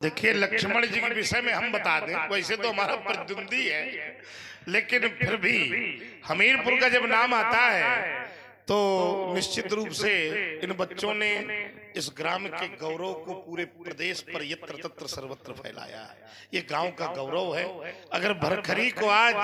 देखिए, लक्ष्मण जी के विषय में हम बता दें, वैसे तो हमारा प्रतिद्वंदी है, लेकिन फिर भी हमीरपुर का जब नाम आता है तो निश्चित रूप से इन बच्चों ने इस ग्राम के गौरव को पूरे प्रदेश पर यत्र तत्र सर्वत्र फैलाया है। ये गांव का गौरव है। अगर भरखरी को आज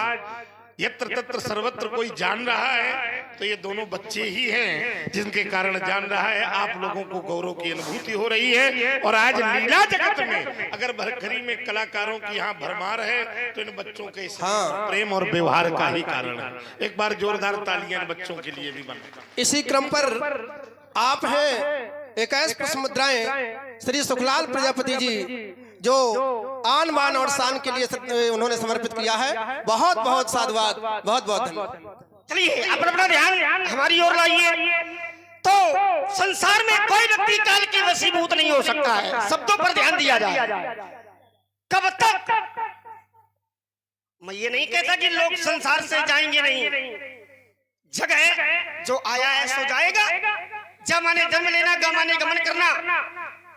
यत्र तत्र सर्वत्र कोई जान रहा है तो ये दोनों बच्चे ही हैं जिनके कारण जान रहा है। आप लोगों को गौरव की अनुभूति हो रही है। और आज लीला जगत में अगर भरखरी में कलाकारों की यहाँ भरमार है तो इन बच्चों के प्रेम और व्यवहार का ही कारण है। एक बार जोरदार तालियां इन बच्चों के लिए भी बना। इसी क्रम पर आप हैं 21 पुष्प मुद्राएं श्री सुखलाल प्रजापति जी जो आन बान और शान के लिए उन्होंने समर्पित किया है। बहुत बहुत साधुवाद, बहुत बहुत धन्यवाद। चलिए अपना अपना ध्यान हमारी ओर लाइए। तो संसार में कोई व्यक्ति काल की वशीभूत नहीं हो सकता है। शब्दों पर ध्यान दिया जाए। कब तक मैं ये नहीं कहता कि लोग संसार से जाएंगे नहीं। जगह जो आया है सो जाएगा। जमाने जन्म लेना, गमाने गमन करना,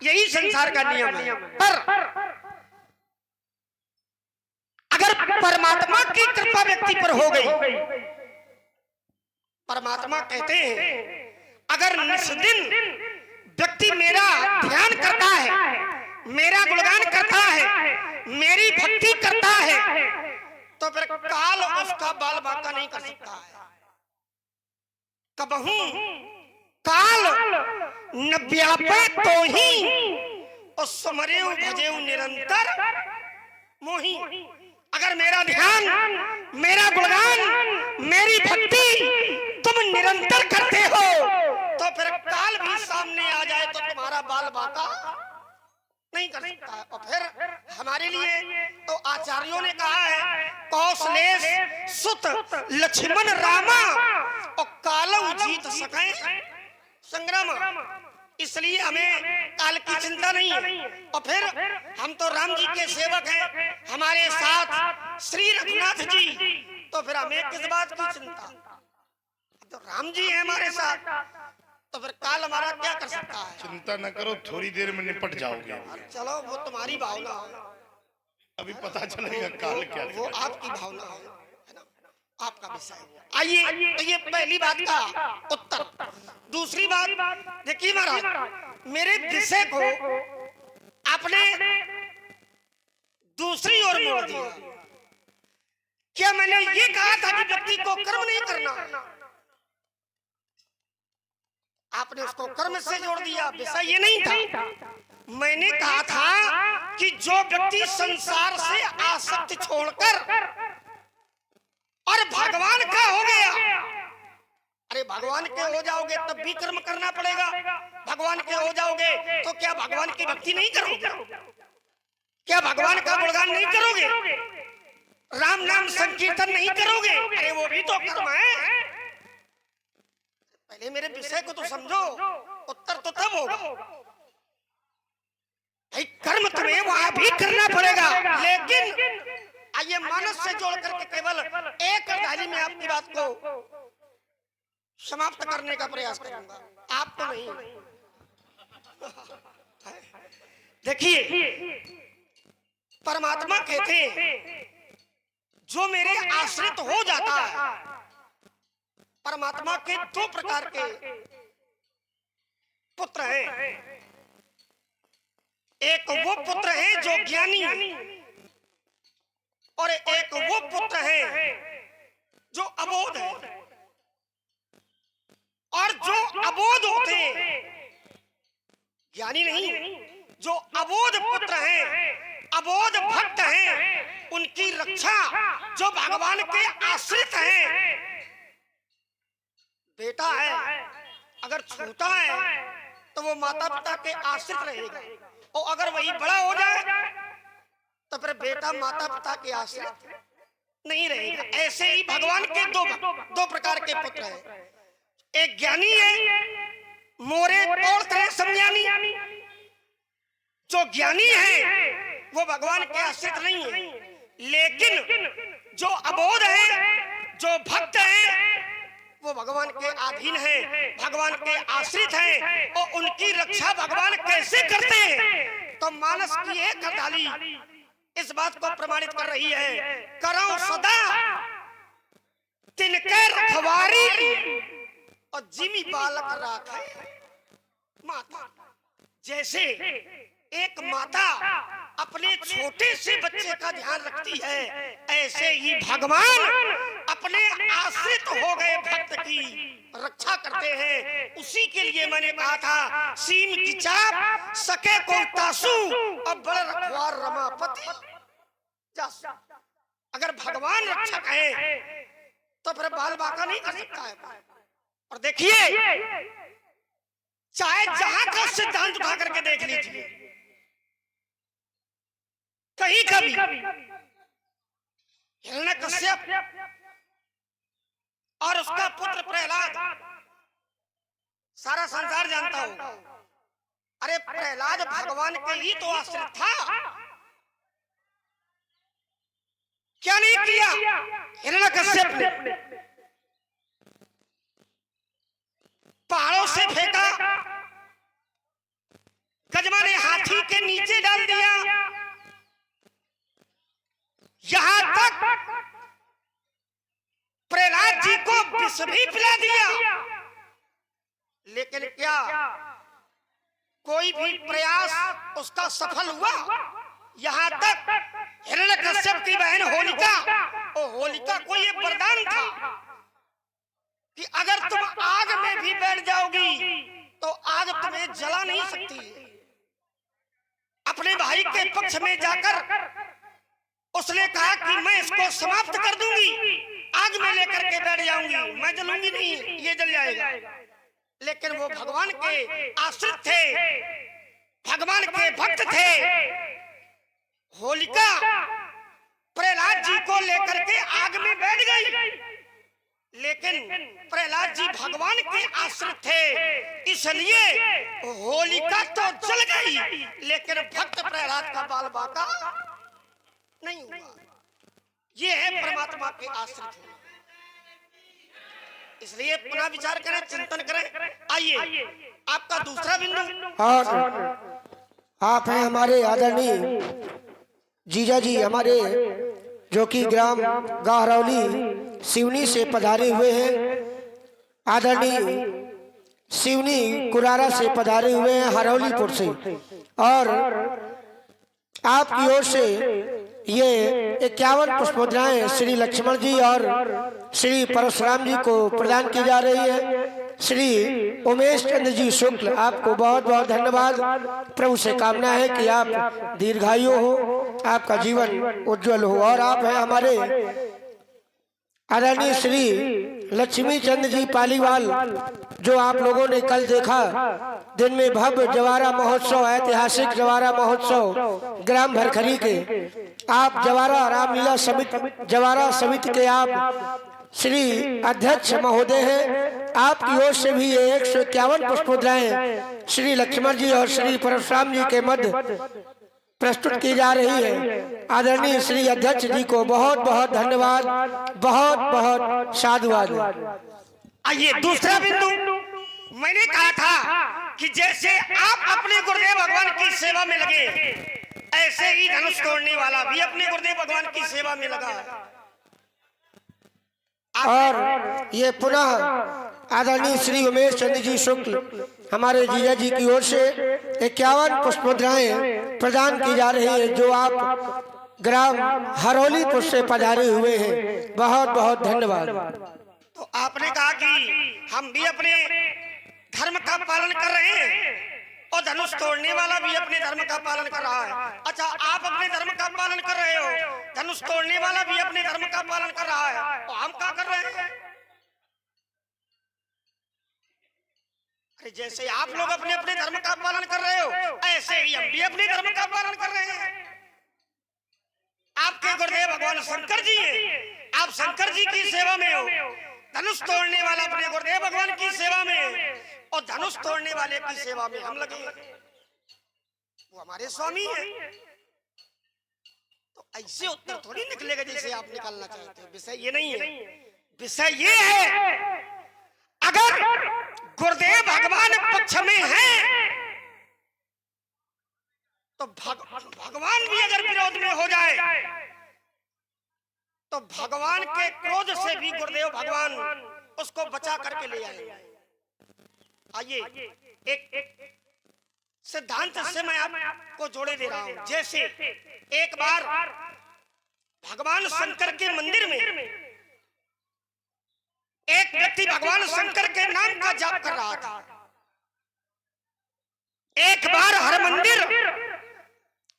यही संसार का नियम है। पर अगर परमात्मा की कृपा व्यक्ति पर हो गई, परमात्मा कहते हैं अगर निस्दिन व्यक्ति मेरा ध्यान करता है, मेरा गुणगान करता है, मेरी भक्ति करता है, तो फिर काल उसका बाल बांका नहीं कर सकता है। कबहू काल न व्यापे तो ही और सुमरे भजे निरंतर मोही। अगर मेरा ध्यान, मेरा गुणगान, मेरी भक्ति तुम निरंतर करते हो तो फिर काल भी सामने आ जाए तो तुम्हारा बाल बांका नहीं कर सकता है। और फिर हमारे लिए तो आचार्यों ने कहा है कौशलेश सुत लक्ष्मण रामा और कालऊ जीत सके संग्राम। इसलिए हमें काल की चिंता नहीं है। और फिर हम तो राम जी के सेवक हैं, हमारे साथ श्री रघुनाथ जी, तो फिर हमें किस बात की चिंता। तो राम जी हैं हमारे साथ, तो फिर काल हमारा क्या कर सकता है। चिंता न करो, थोड़ी देर में निपट जाओगे। चलो वो तुम्हारी भावना हो, अभी पता चलेगा काल क्या। वो आपकी भावना हो, है ना, आपका विषय। आइए, तो ये पहली बात का उत्तर। दूसरी बात देखिए महाराज, मेरे विषय को आपने दूसरी ओर मोड़ दिया। क्या मैंने ये कहा था कि व्यक्ति को कर्म नहीं करना, आपने उसको कर्म से जोड़ दिया। विषय ये नहीं था। मैंने कहा था कि जो व्यक्ति संसार से आसक्ति छोड़कर और भगवान का हो गया, अरे भगवान के हो जाओगे तब भी कर्म करना पड़ेगा। भगवान के हो जाओगे तो क्या भगवान की भक्ति नहीं करोगे? क्या भगवान का गुणगान नहीं करोगे? राम नाम संकीर्तन नहीं करोगे? अरे वो भी तो कर्म है। पहले मेरे विषय को तो समझो, उत्तर तो तब होगा। भाई कर्म तुम्हें वहां भी करना पड़ेगा, लेकिन आइए मानस से जोड़ करके केवल एक अर्धाली में आपकी बात को समाप्त करने का प्रयास करूंगा, आपको नहीं। देखिए परमात्मा कहते हैं जो मेरे आश्रित हो जाता है। परमात्मा के दो प्रकार के पुत्र हैं। एक वो पुत्र है जो ज्ञानी है और एक वो पुत्र है जो अबोध है। और जो अबोध होते हैं, ज्ञानी नहीं, जो अबोध पुत्र हैं, अबोध भक्त हैं, उनकी रक्षा जो भगवान के आश्रित हैं। बेटा है अगर छोटा है तो वो माता पिता के आश्रित रहेगा, और अगर वही बड़ा हो जाए तो फिर बेटा माता पिता के आश्रित नहीं रहेगा। ऐसे ही भगवान के दो प्रकार के पुत्र हैं। एक ज्ञानी है, मोरे तोड़ करे समझानी। जो ज्ञानी है वो भगवान के आश्रित नहीं है, लेकिन जो अबोध है, जो भक्त है, वो भगवान के अधीन है, भगवान के आश्रित हैं। और उनकी रक्षा भगवान कैसे करते हैं तो मानस की एक हड़ताली इस बात को प्रमाणित कर रही है। करो सदा तिनके रखवारी और जिमी बालक राखे माता। जैसे एक माता अपने छोटे से बच्चे का ध्यान रखती है, ऐसे ही भगवान अपने आश्रित हो गए भक्त की रक्षा करते हैं। उसी के लिए मैंने कहा था, सीम की चाप सके को तासू और बड़ रखवार रमापति जासू। अगर भगवान रक्षक है तो फिर बाल बाका नहीं कर सकता है। और देखिए, चाहे जहां का सिद्धांत उठा करके देख लीजिए, कहीं कभी हिरण्यकश्यप और उसका पुत्र प्रहलाद, सारा संसार जानता हो, अरे प्रहलाद भगवान के ही तो आश्रित था। क्या नहीं किया हिरण्यकश्यप ने? पहाड़ों से फेंका, गजमा ने हाथी के नीचे डाल दिया, यहां तक प्रहलाद जी को विष भी पिला दिया। लेकिन क्या कोई भी प्रयास उसका सफल हुआ? यहां तक हिरण्यकश्यप की बहन होलिका, और होलिका को ये वरदान था कि अगर तुम आग में भी बैठ जाओगी तो आग तुम्हें जला नहीं सकती। अपने भाई के पक्ष में जाकर उसने कहा कि मैं इसको समाप्त कर दूंगी, आग में लेकर के बैठ जाऊंगी, मैं जलूंगी नहीं, ये जल जाएगा। लेकिन वो भगवान के आश्रित थे, भगवान के भक्त थे। होलिका प्रहलाद जी को लेकर के आग में बैठ गई, लेकिन प्रहलाद जी भगवान के आश्रित थे, इसलिए होलिका तो जल गई, लेकिन भक्त प्रहलाद का बाल बाका नहीं हुआ। ये है परमात्मा के आश्रित होना। इसलिए पुनः विचार करें, चिंतन करें। आइए आपका दूसरा बिंदु। और आप हैं हमारे आदरणीय जीजा जी, हमारे जो कि ग्राम गाहरौली सिवनी से पधारे हुए हैं। आदरणीय सिवनी कुरारा से पधारे हुए हैं, हरौलीपुर से। और आपकी ओर से ये 51 पुष्पोद्राएं श्री लक्ष्मण जी और श्री परशुराम जी को प्रदान की जा रही है। श्री उमेश चंद्र जी शुक्ल, आपको बहुत बहुत धन्यवाद। प्रभु से कामना है कि आप दीर्घायु हो, आपका जीवन उज्जवल हो। और आप हैं हमारे आदरणीय श्री लक्ष्मी चंद्र जी पालीवाल, जो आप लोगों ने कल देखा, दिन में भव्य जवारा महोत्सव, ऐतिहासिक जवारा महोत्सव ग्राम भरखरी के आप जवारा रामलीला समिति, जवारा समिति के आप श्री अध्यक्ष महोदय हैं। आपकी ओर से भी ये 151 पुष्पोद्राएं श्री लक्ष्मण जी और श्री परशुराम जी के मध्य प्रस्तुत की जा रही है। आदरणीय श्री अध्यक्ष जी को बहुत बहुत धन्यवाद, बहुत बहुत साधुवाद। आइए दूसरा बिंदु। मैंने कहा था कि जैसे आप अपने गुरुदेव भगवान की सेवा में लगे, ऐसे ही धनुष तोड़ने वाला भी अपने गुरुदेव भगवान की सेवा में लगा। और ये पुनः आदरणीय श्री उमेश चंद्र जी शुक्ल, हमारे जीजा जी की ओर से 51 पुष्पोद्राएं प्रदान की जा रही है, जो आप ग्राम हरौलीपुर से पधारे हुए हैं। बहुत बहुत धन्यवाद। तो आपने कहा कि हम भी अपने धर्म का पालन कर रहे हैं और धनुष तोड़ने वाला भी अपने धर्म का पालन कर रहा है। अच्छा, आप अपने धर्म का पालन कर रहे हो, धनुष तोड़ने वाला भी अपने धर्म का पालन कर रहा है, तो हम क्या कर रहे हैं? अरे जैसे आप लोग अपने अपने धर्म का पालन कर रहे हो, ऐसे ही हम भी अपने धर्म का पालन कर रहे हैं। आपके गुरुदेव भगवान शंकर जी हैं, आप शंकर जी की सेवा में हो। धनुष तोड़ने वाला अपने गुरुदेव भगवान की सेवा में, और धनुष तोड़ने वाले की सेवा में हम लगे। वो हमारे स्वामी हैं। तो ऐसे उत्तर थोड़ी निकलेगा जैसे आप निकालना चाहते हैं। विषय ये नहीं है, विषय ये है, अगर गुरुदेव भगवान पक्ष में हैं तो भगवान भी अगर विरोध में हो जाए तो भगवान के क्रोध से भी गुरुदेव भगवान उसको बचा करके ले आएंगे। आइए एक सिद्धांत से मैं आपको जोड़े दे रहा हूं। जैसे एक बार भगवान शंकर के मंदिर में एक व्यक्ति भगवान शंकर के नाम का जाप कर रहा था। एक बार हर मंदिर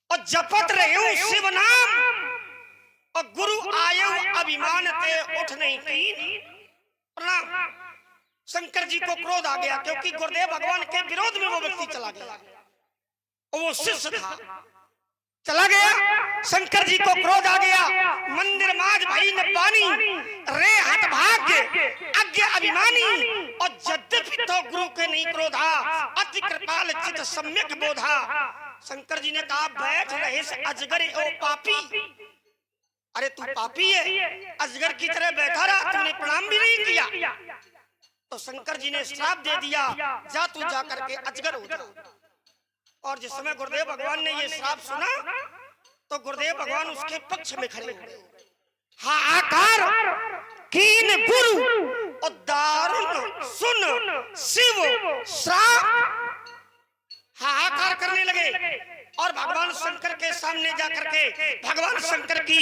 और जपत रहे शिव नाम और गुरु आयो अभिमान ते उठ नहीं की प्रणाम। शंकर जी को क्रोध आ गया क्योंकि गुरुदेव भगवान के विरोध में वो व्यक्ति चला गया। वो शिष्य था, चला गया। शंकर जी को क्रोध आ गया। मंदिर माज भाई न पानी रे हट भाग्य अज्ञ अभिमानी और यद्यपि तो गुरु के नहीं क्रोधा अति कृपाल चित सम्यक बोधा। शंकर जी ने कहा बैठ रहे से अजगर ओ पापी, अरे तू पापी है, अजगर की तरह बैठा रहा, तूने प्रणाम भी नहीं किया। तो शंकर जी ने श्राप दे दिया, जा तू जा करके अजगर हो जा। और जिस समय गुरुदेव भगवान ने ये श्राप सुना तो गुरुदेव भगवान उसके पक्ष में खड़े हो गए। हाहाकार कीन गुरु और दारुण सुन शिव श्राप, हाहाकार करने लगे और भगवान शंकर के सामने जाकर के भगवान शंकर की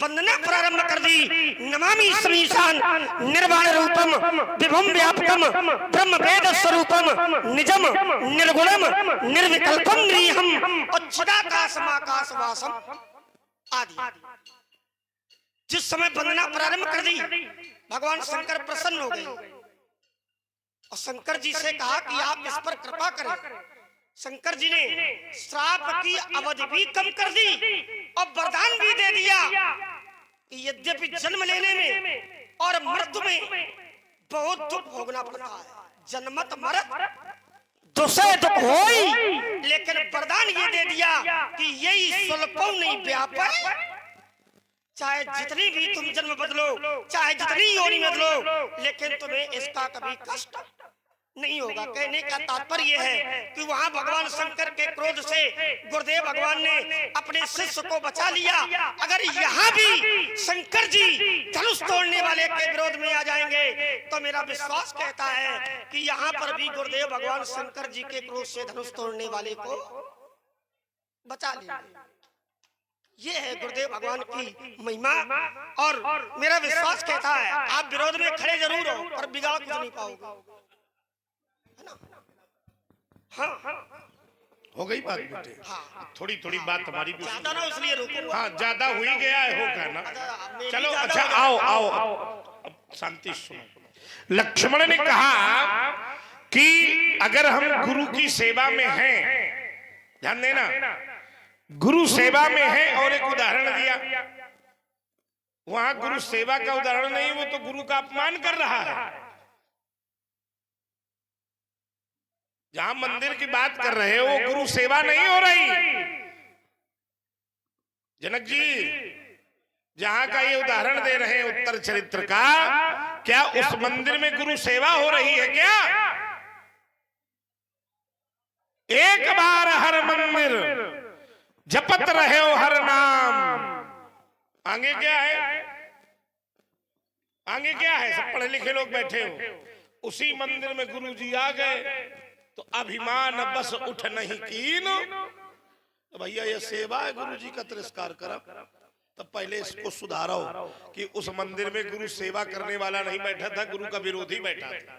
वंदना प्रारंभ कर दी। नमामि समीशान निर्वाण रूपम विभुम व्यापकम ब्रह्म वेद स्वरूपम निजम निर्गुणम निर्विकल्पम निरीहम और चिदाकाशमाकाश वासम आदि। जिस समय वंदना प्रारंभ कर दी भगवान शंकर प्रसन्न हो गए और शंकर जी से कहा कि आप इस पर कृपा करें। शंकर जी ने श्राप की अवधि भी कम कर दी और वरदान भी दे दिया कि यद्यपि जन्म लेने में और मृत्यु में बहुत दुख भोगना पड़ता है, जन्मत मरत दुसह दुख होई, लेकिन वरदान ये दे दिया कि यही स्वल्पो नहीं व्यापै, चाहे जितनी भी तुम जन्म बदलो, चाहे जितनी योनि बदलो, लेकिन तुम्हें इसका कभी कष्ट नहीं होगा। कहने का तात्पर्य है कि वहां भगवान शंकर के क्रोध से गुरुदेव भगवान ने अपने शिष्य को बचा लिया। अगर यहाँ भी शंकर जी धनुष तोड़ने वाले के विरोध में आ जाएंगे तो मेरा विश्वास कहता है कि यहाँ पर भी गुरुदेव भगवान शंकर जी के क्रोध से धनुष तोड़ने वाले को बचा लेंगे। ये है गुरुदेव भगवान की महिमा और मेरा विश्वास कहता है आप विरोध में खड़े जरूर हो पर बिगाड़ कुछ नहीं पाओगे। हाँ, हो गई बात बेटे। हाँ, थोड़ी थोड़ी बात हमारी भी ज्यादा ना इसलिए रुको। हाँ ज्यादा हो ही गया है, होगा ना। मेरी चलो ज्यादा अच्छा हो आओ आओ अब शांति सुनो। लक्ष्मण ने कहा कि अगर हम गुरु की सेवा में हैं, ध्यान देना, गुरु सेवा में है। और एक उदाहरण दिया, वहां गुरु सेवा का उदाहरण नहीं, वो तो गुरु का अपमान कर रहा है। जहां मंदिर की बात कर रहे हो वो गुरु सेवा नहीं हो रही। जनक जी जहां का ये उदाहरण दे रहे हैं उत्तर चरित्र का, क्या उस मंदिर में गुरु सेवा हो रही है क्या? एक बार हर मंदिर जपत रहे हो हर नाम। आगे क्या है? आगे क्या है? सब पढ़े लिखे लोग बैठे हो। उसी मंदिर में गुरु जी आ गए तो अभिमान बस उठ नहीं कीन। तो भैया ये सेवा है, गुरु जी का तिरस्कार करा। तो पहले इसको सुधारो कि उस मंदिर में गुरु सेवा करने वाला नहीं बैठा था, गुरु का विरोधी बैठा था।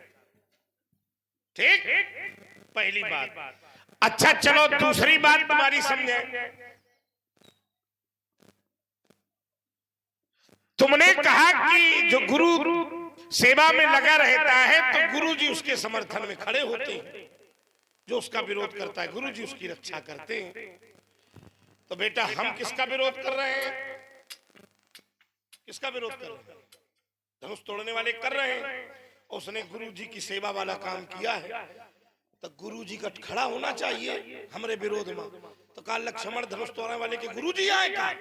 ठीक, पहली बात। अच्छा चलो दूसरी बात तुम्हारी समझे। तुमने कहा कि जो गुरु सेवा में लगा रहता है तो गुरु जी उसके समर्थन में खड़े होते हैं, जो उसका विरोध करता है गुरु जी उसकी रक्षा करते हैं। तो बेटा हम किसका विरोध कर रहे हैं? किसका विरोध कर रहे हैं? धनुष तोड़ने वाले कर रहे हैं। उसने गुरु जी की सेवा वाला काम किया है तो गुरु जी का खड़ा होना चाहिए हमारे विरोध में। तो कहा लक्ष्मण धनुष तोड़ने वाले के गुरु जी आए क्या?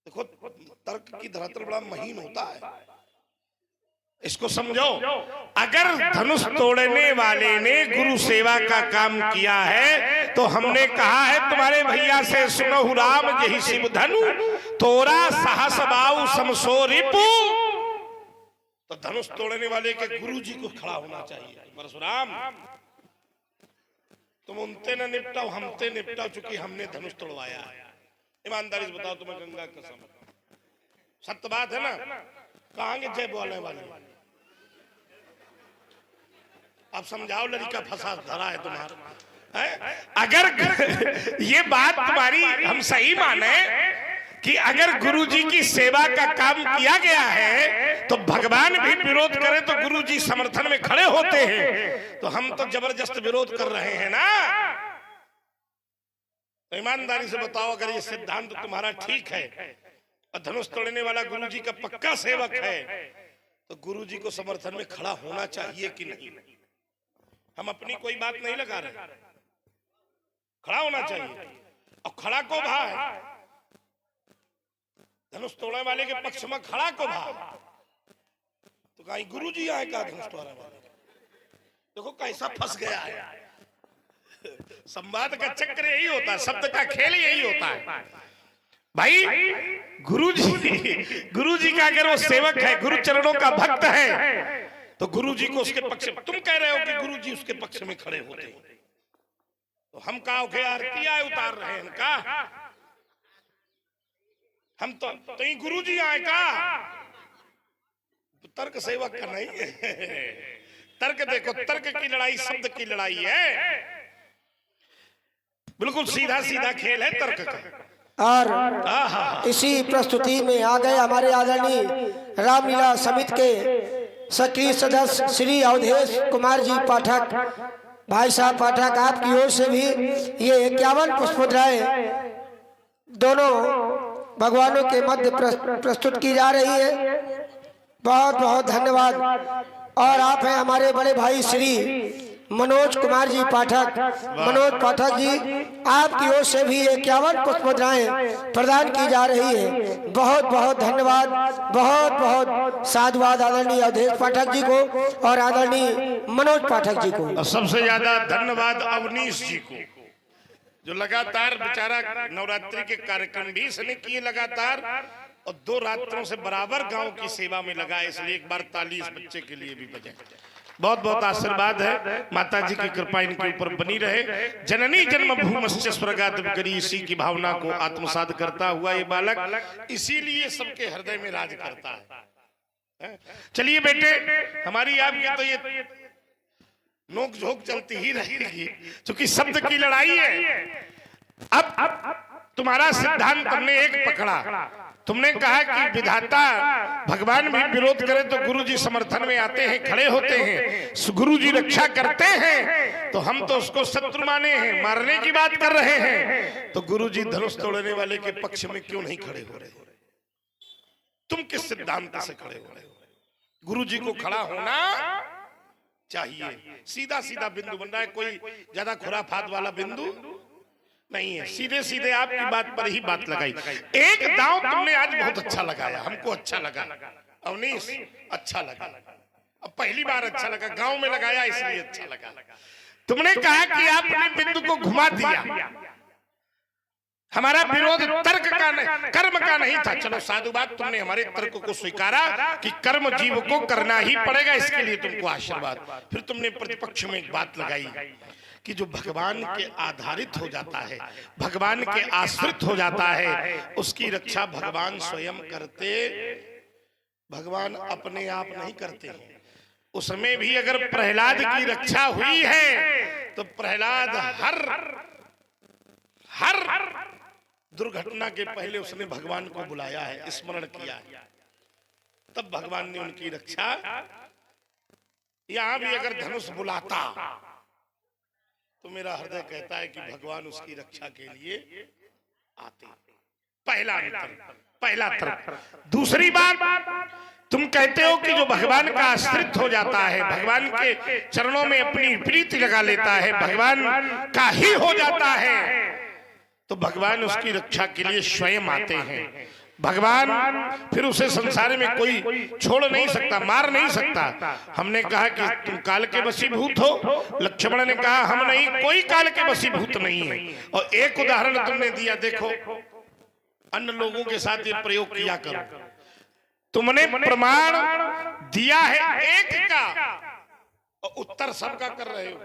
देखो तर्क की धरातल बड़ा महीन होता है। इसको समझो। अगर धनुष तोड़ने वाले ने गुरु सेवा का काम किया है तो हमने कहा है तुम्हारे भैया से सुनहु राम जहि शिव धनु तोरा साहस बाऊ समसो रिपु। तो धनुष तोड़ने वाले के गुरु जी को खड़ा होना चाहिए। परशुराम तुम उनते न निपटाओ हमते निपटाओ, चूंकि हमने धनुष तोड़वाया है। ईमानदारी से बताओ, तुम्हें गंगा कसम सत्य बात है ना? कहांगे जय बोलने वाले? अब समझाओ, लड़का फंसा धरा है तुम्हारा है? अगर ये बात तुम्हारी हम सही माने कि अगर गुरुजी की सेवा का काम किया गया है तो भगवान भी विरोध करे तो गुरुजी समर्थन में खड़े होते हैं, तो हम तो जबरदस्त विरोध कर रहे हैं ना। तो ईमानदारी से बताओ, अगर ये सिद्धांत तुम्हारा ठीक है और धनुष तोड़ने वाला गुरुजी का पक्का सेवक है तो गुरुजी को समर्थन में खड़ा होना चाहिए कि नहीं? हम अपनी कोई बात नहीं लगा रहे, खड़ा होना चाहिए। और खड़ा को भाई धनुष तोड़ने वाले के पक्ष में खड़ा को भाई, तो कहीं गुरुजी आए का धनुष तोड़ने वाले? देखो कैसा फंस गया है। संवाद का चक्र यही होता है, शब्द का खेल यही होता है भाई। गुरुजी का अगर वो सेवक है, गुरु चरणों का भक्त है, तो गुरुजी को उसके पक्ष में, तुम कह रहे हो कि गुरुजी उसके पक्ष में खड़े होते हैं, तो हम कहा के आरतियां उतार रहे हैं का? हम तो ये गुरुजी आए का? तर्क सेवक का नहीं है। तर्क देखो, तर्क की लड़ाई शब्द की लड़ाई है, बिल्कुल सीधा सीधा खेल है तर्क का। और इसी प्रस्तुति में आ गए हमारे आदरणीय रामलीला समिति के सक्रिय सदस्य श्री अवधेश कुमार जी पाठक। भाई साहब पाठक, आपकी ओर से भी ये 51 पुष्पमुद्राएं दोनों भगवानों के मध्य प्रस्तुत की जा रही है। बहुत बहुत धन्यवाद। और आप हैं हमारे बड़े भाई श्री मनोज कुमार जी पाठक। मनोज पाठक जी, आपकी ओर से भी 51 पुष्पमुद्राएं प्रदान की जा रही है। बहुत बहुत धन्यवाद, बहुत बहुत साधुवाद आदरणीय अवधेश पाठक जी को और आदरणीय मनोज पाठक जी को। और सबसे ज्यादा धन्यवाद अवनीश जी को, जो लगातार बेचारा नवरात्रि के कार्यक्रम भी इसने किए लगातार और 2 रात्रों से बराबर गांव की सेवा में लगा। इसलिए एक बार ताली इस बच्चे के लिए भी बजाएं। बहुत बहुत आशीर्वाद है, माता जी की कृपा इनके ऊपर बनी रहे। जननी जन्मभूमस्य स्वर्गात् गरी, इसी की भावना को आत्मसात करता हुआ ये बालक इसीलिए सबके हृदय में राज करता है। चलिए बेटे, हमारी आपकी तो ये नोक झोंक चलती ही रहेगी, क्योंकि शब्द की लड़ाई है। अब तुम्हारा सिद्धांत हमने एक पकड़ा, तुमने कहा कि विधाता भगवान भी विरोध करे तो गुरुजी समर्थन में आते हैं, खड़े होते हैं, गुरुजी रक्षा करते हैं, तो हम तो उसको शत्रु माने हैं, मारने की बात कर रहे हैं। तो गुरुजी धनुष तोड़ने वाले के पक्ष में क्यों नहीं खड़े हो रहे? तुम किस सिद्धांत से खड़े हो रहे हो? गुरुजी को खड़ा होना चाहिए। सीधा सीधा बिंदु बन रहा है, कोई ज्यादा खुराफात वाला बिंदु नहीं है। सीधे सीधे आपकी बात पर ही बात लगाई। एक दांव तुमने आज बहुत अच्छा लगाया, हमको अच्छा लगा। अवनीश, अच्छा लगा। अब पहली बार अच्छा लगा, गांव में लगाया इसलिए अच्छा लगा। तुमने कहा कि आपने बिंदु को घुमा दिया। हमारा विरोध तर्क का नहीं, कर्म का नहीं था। चलो साधुवाद, तुमने हमारे तर्क को स्वीकारा कि कर्म जीव को करना ही पड़ेगा, इसके लिए तुमको आशीर्वाद। फिर तुमने प्रतिपक्ष में एक बात लगाई कि जो भगवान के आधारित हो जाता है, भगवान के आश्रित हो जाता है, उसकी रक्षा भगवान स्वयं करते, भगवान अपने आप नहीं करते हैं। उसमें भी अगर प्रहलाद की रक्षा हुई है तो प्रहलाद हर दुर्घटना के पहले उसने भगवान को बुलाया है, स्मरण किया है, तब भगवान ने उनकी रक्षा। यहां भी अगर धनुष बुलाता तो मेरा हृदय कहता है कि भगवान उसकी रक्षा के लिए आते। पहला अंतर, पहला तर्क। दूसरी बात, तुम कहते हो कि जो भगवान का आश्रित हो जाता है, भगवान के चरणों में अपनी प्रीति लगा लेता है, भगवान का ही हो जाता है, तो भगवान उसकी रक्षा के लिए स्वयं आते हैं। भगवान फिर उसे संसार में कोई छोड़ नहीं सकता, मार नहीं सकता। हमने कहा कि तुम काल के वशीभूत हो, लक्ष्मण ने कहा हम नहीं, कोई काल के वशीभूत नहीं है। और एक उदाहरण तुमने दिया, देखो अन्य लोगों के साथ ये प्रयोग किया करो। तुमने प्रमाण दिया है एक का और उत्तर सबका कर रहे हो।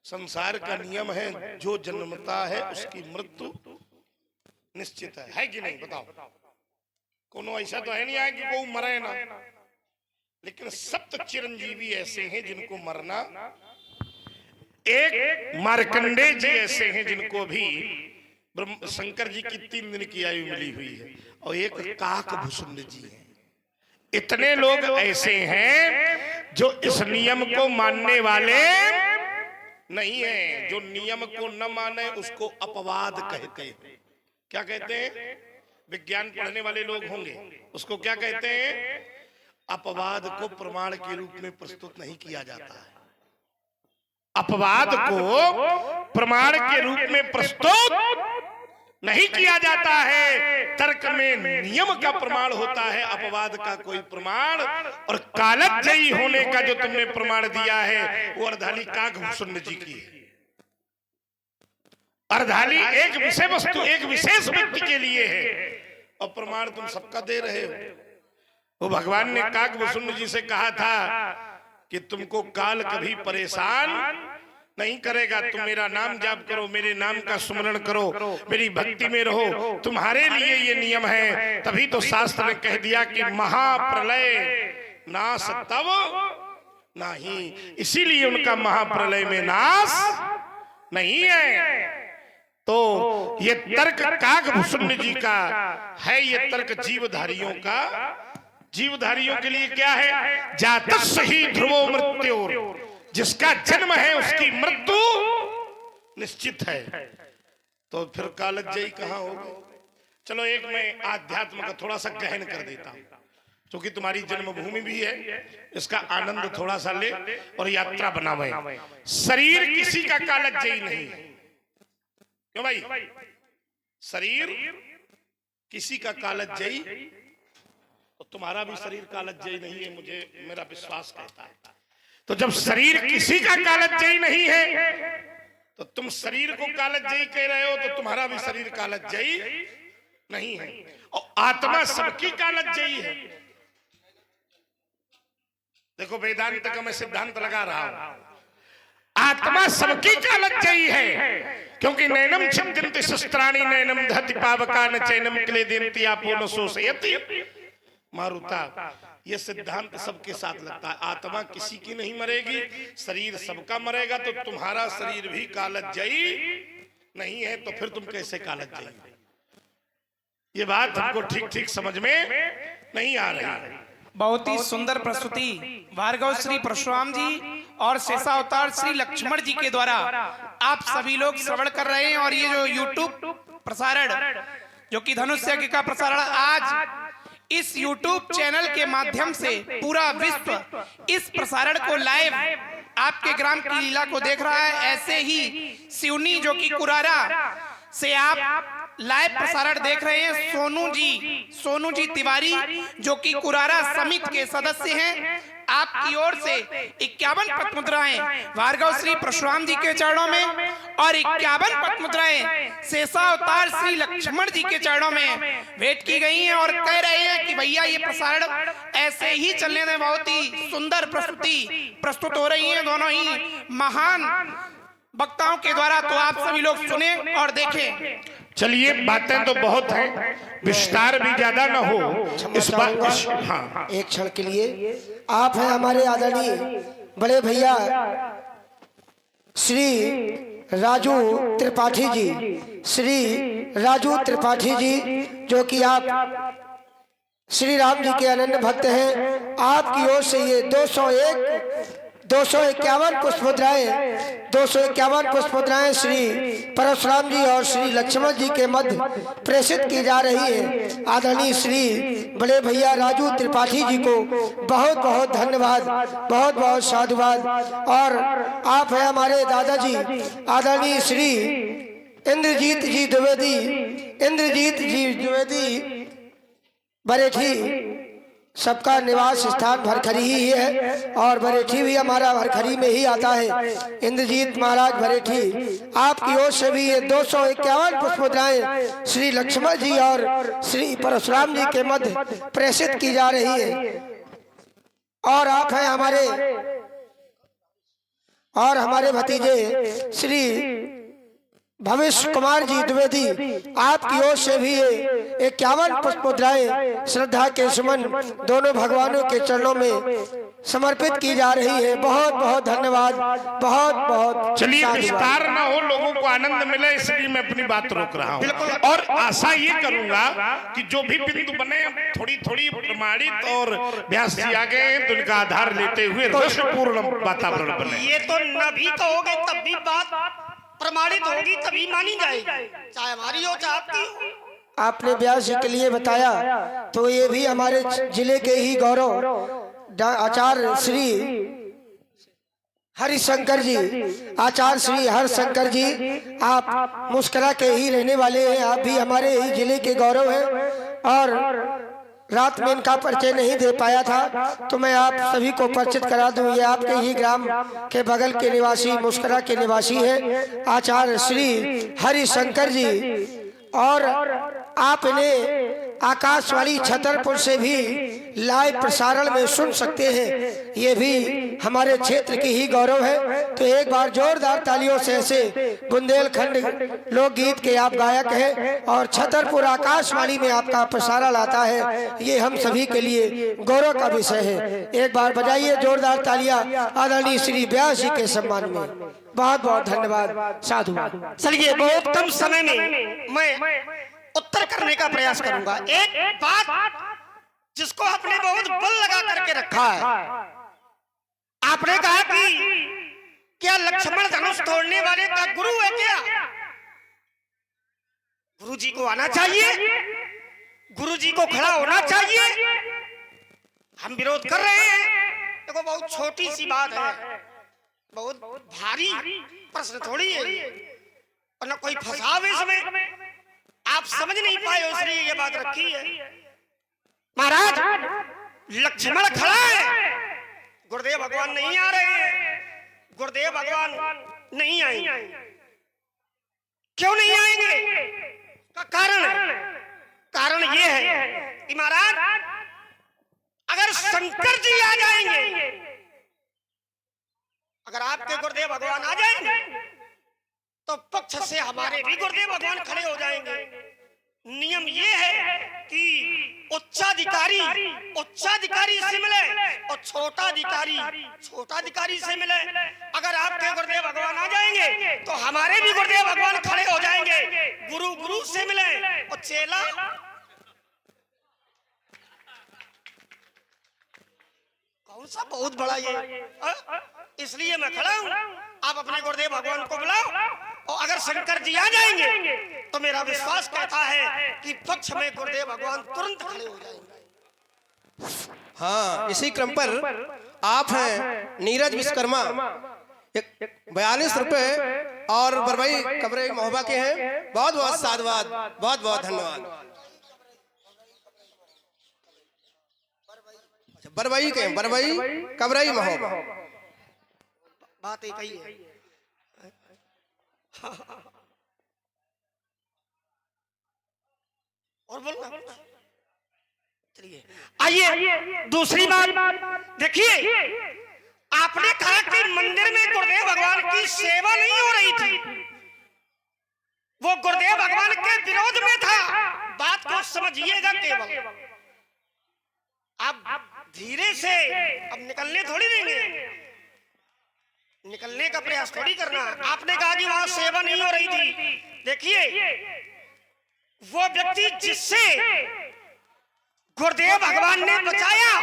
संसार का नियम है, जो जन्मता है उसकी मृत्यु निश्चित है कि नहीं? बताओ, कोनो ऐसा तो है नहीं है कि वो मरे ना, लेकिन सप्त चिरंजीवी ऐसे हैं जिनको मरना, एक मार्कंडेय जी ऐसे हैं जिनको भी शंकर जी की 3 दिन की आयु मिली हुई है, और एक काकभूषुंड जी हैं। इतने लोग ऐसे हैं जो इस नियम को मानने वाले नहीं है। जो नियम को न माने उसको अपवाद कहते हैं। क्या कहते हैं? विज्ञान पढ़ने वाले लोग होंगे, उसको क्या कहते हैं? अपवाद को प्रमाण के रूप में प्रस्तुत नहीं किया जाता है। अपवाद को प्रमाण के रूप में प्रस्तुत नहीं किया जाता है। तर्क में नियम का प्रमाण होता है, अपवाद का कोई प्रमाण। और कालजयी होने का जो तुमने प्रमाण दिया है वो अर्धाली काकभूषुंड जी की है। अर्धाली एक विषय वस्तु, एक विशेष व्यक्ति के लिए है, और प्रमाण तुम सबका दे रहे हो। वो भगवान ने काकभूषुंड जी से कहा था कि तुमको काल कभी परेशान नहीं करेगा। तुम मेरा नाम जाप करो, मेरे नाम का स्मरण करो, मेरी भक्ति में रहो, तुम्हारे लिए ये नियम है। तभी तो शास्त्र ने कह दिया कि महाप्रलय नाश तब नहीं, इसीलिए उनका महाप्रलय में नाश नहीं है। तो ये तर्क काकभूषुंड जी का है, ये तर्क जीवधारियों का। जीवधारियों के लिए क्या है? जातस्य ही ध्रुवो मृत्योर, जिसका जन्म है उसकी मृत्यु निश्चित है। तो फिर कालजयी कहां होगा? चलो एक मैं आध्यात्म का थोड़ा सा गहन कर देता हूं, क्योंकि तुम्हारी जन्मभूमि भी है, इसका आनंद थोड़ा सा ले और यात्रा बनावे। शरीर किसी का कालजयी नहीं है। क्यों भाई? शरीर किसी का कालजयी, तो तुम्हारा भी शरीर कालजयी नहीं है, मुझे मेरा विश्वास कहता है। तो जब शरीर किसी का कालजयी नहीं है, तो तुम शरीर को कालजयी कह रहे हो, तो तुम्हारा भी शरीर कालजयी नहीं है। और आत्मा सबकी कालजयी है। देखो वेदांत का मैं सिद्धांत लगा रहा हूं, आत्मा सबकी कालजयी है, क्योंकि नैनम छिद्यन्ति शस्त्राणि नैनम दहति पावकान चैनम क्लेदयन्ति आपो न शोषयति मारुता। ये सिद्धांत सबके साथ लगता है। आत्मा किसी की नहीं मरेगी, शरीर सबका मरेगा। तो तुम्हारा शरीर भी कालजयी नहीं है, तो फिर तुम कैसे कालजयी? ये बात हमको ठीक ठीक समझ में नहीं आ रही। बहुत ही सुंदर प्रस्तुति भार्गव श्री परशुराम जी और शेषावतार श्री लक्ष्मण जी के द्वारा आप सभी लोग श्रवण कर रहे हैं। और ये जो YouTube प्रसारण, जो कि धनुष यज्ञ का प्रसारण आज इस YouTube चैनल के माध्यम से पूरा विश्व इस प्रसारण को लाइव आपके ग्राम की लीला को देख रहा है। ऐसे ही सिवनी जो कि कुरारा से आप लाइव प्रसारण देख रहे हैं। सोनू जी तिवारी जो कि कुरारा समिति के सदस्य हैं, आपकी ओर से 51 पद्मुद्राएं भार्गव श्री परशुराम जी के चरणों में और 51 पद्मुद्राएं शेषावतार श्री लक्ष्मण जी के चरणों में भेंट की गई हैं। और कह रहे हैं कि भैया ये प्रसारण ऐसे ही चलने में बहुत ही सुंदर प्रस्तुति प्रस्तुत हो रही है दोनों ही महान वक्ताओं के द्वारा। तो आप सभी लोग सुने और देखें। चलिए, बातें तो बहुत हैं, विस्तार भी ज्यादा ना हो इस बात। हाँ, एक क्षण के लिए आप हैं हमारे आदरणीय बड़े भैया श्री राजू त्रिपाठी जी, श्री राजू त्रिपाठी जी जो कि आप श्री राम जी के अनन्य भक्त हैं। आपकी ओर से ये 251 पुष्पमुद्राएं श्री परशुराम जी और श्री लक्ष्मण जी के मध्य प्रेषित की जा रही है। आदरणीय श्री बड़े भैया राजू त्रिपाठी जी को बहुत बहुत धन्यवाद, बहुत बहुत साधुवाद। और आप हैं हमारे दादाजी आदरणीय श्री इंद्रजीत जी द्विवेदी, इंद्रजीत जी द्विवेदी बरेठी, सबका निवास स्थान भरखरी ही है और बरेठी भी हमारा भरखरी में ही आता है। इंद्रजीत महाराज बरेठी, आपकी ओर से भी ये 251 पुष्पमुद्राएं श्री लक्ष्मण जी और श्री परशुराम जी के मध्य प्रेषित की जा रही है। और आप हैं हमारे भतीजे श्री भविष्य कुमार जी द्विवेदी, आपकी ओर से भी 51 पुष्पमुद्राएं श्रद्धा के सुमन दोनों भगवानों के चरणों में समर्पित की जा रही है। बहुत बहुत धन्यवाद, बहुत बहुत। चलिए, विस्तार ना हो, लोगों को आनंद मिले, इसलिए मैं अपनी बात रोक रहा हूँ। और आशा ये करूंगा कि जो भी बिंदु बने थोड़ी थोड़ी प्रमाणित और व्यास जी आ गए हैं तो इनका आधार लेते हुए रसपूर्ण वातावरण बने। ये तो नभी कहोगे तब भी बात प्रमाणित होगी, तभी मानी जाएगी, चाहे हमारी हो चाहे आपकी हो। आपने व्यास जी के लिए बताया तो ये भी हमारे जिले के ही गौरव आचार्य श्री हरिशंकर जी, आचार्य श्री हरिशंकर जी, आप मुस्कुरा के ही रहने वाले हैं। आप भी हमारे ही जिले के गौरव हैं और रात में इनका परिचय नहीं दे पाया था तो मैं आप सभी को परिचित करा दूं। ये आपके ही ग्राम के बगल के निवासी मुस्कुरा के निवासी है आचार्य श्री हरिशंकर जी। और आप इन्हें आकाशवाणी छतरपुर से भी लाइव प्रसारण में सुन सकते हैं, ये भी हमारे क्षेत्र की ही गौरव है। तो एक बार जोरदार तालियों से ऐसे बुंदेलखंड लोकगीत के आप गायक हैं और छतरपुर आकाशवाणी में आपका प्रसारण आता है, ये हम सभी के लिए गौरव का विषय है। एक बार बजाइए जोरदार तालियां आदरणीय श्री व्यास जी के सम्मान में। बहुत बहुत धन्यवाद, साधु। चलिए, बहुत कम समय में मैं उत्तर करने का प्रयास करूंगा। एक बात जिसको आपने बहुत बल लगा करके रखा है, आपने कहा कि क्या लक्ष्मण धनुष तोड़ने वाले का गुरु है क्या? गुरु जी को आना चाहिए, गुरु जी को खड़ा होना चाहिए। हम विरोध कर रहे हैं। देखो, बहुत छोटी सी बात है, बहुत भारी प्रश्न थोड़ी है और न कोई फसाव इसमें। आप समझ नहीं पाए इसलिए ये बात रखी है। महाराज, लक्ष्मण खड़ा है, गुरुदेव भगवान नहीं आ रहे हैं, गुरुदेव भगवान नहीं आएंगे। क्यों नहीं आएंगे? का कारण ये है कि महाराज, अगर शंकर जी आ जाएंगे, अगर आपके गुरुदेव भगवान आ जाएंगे तो पक्ष से हमारे भी गुरुदेव भगवान खड़े हो जाएंगे। नियम ये है कि उच्चाधिकारी से मिले और छोटाधिकारी से मिले। अगर आपके गुरुदेव भगवान आ जाएंगे तो हमारे भी गुरुदेव भगवान खड़े हो जाएंगे। गुरु से मिले और चेला कौन सा बहुत बड़ा ये, इसलिए मैं खड़ा हूं। आप अपने गुरुदेव भगवान को बुलाओ और अगर शंकर जी आ जाएंगे तो मेरा विश्वास कहता है कि पक्ष में गुरुदेव भगवान तुरंत खड़े हो जाएंगे। हाँ, इसी क्रम पर आप हैं नीरज विश्वकर्मा, 42 रुपए और बरबई कबरे महोबा के हैं। बहुत बहुत साधुवाद, बहुत बहुत धन्यवाद। बरबई के बरबई कबरई महोबा। बात एक ही है। और बोलना। चलिए, आइए दूसरी बात देखिए। आपने कहा कि मंदिर में गुरुदेव भगवान की सेवा नहीं हो रही थी, वो गुरुदेव भगवान के विरोध में था। बात को समझिएगा केवल। आप धीरे से, अब निकलने थोड़ी देंगे, निकलने का प्रयास थोड़ी करना। आपने कहा कि वहां सेवा नहीं हो रही थी। देखिए, वो व्यक्ति जिससे गुरुदेव भगवान ने बचाया,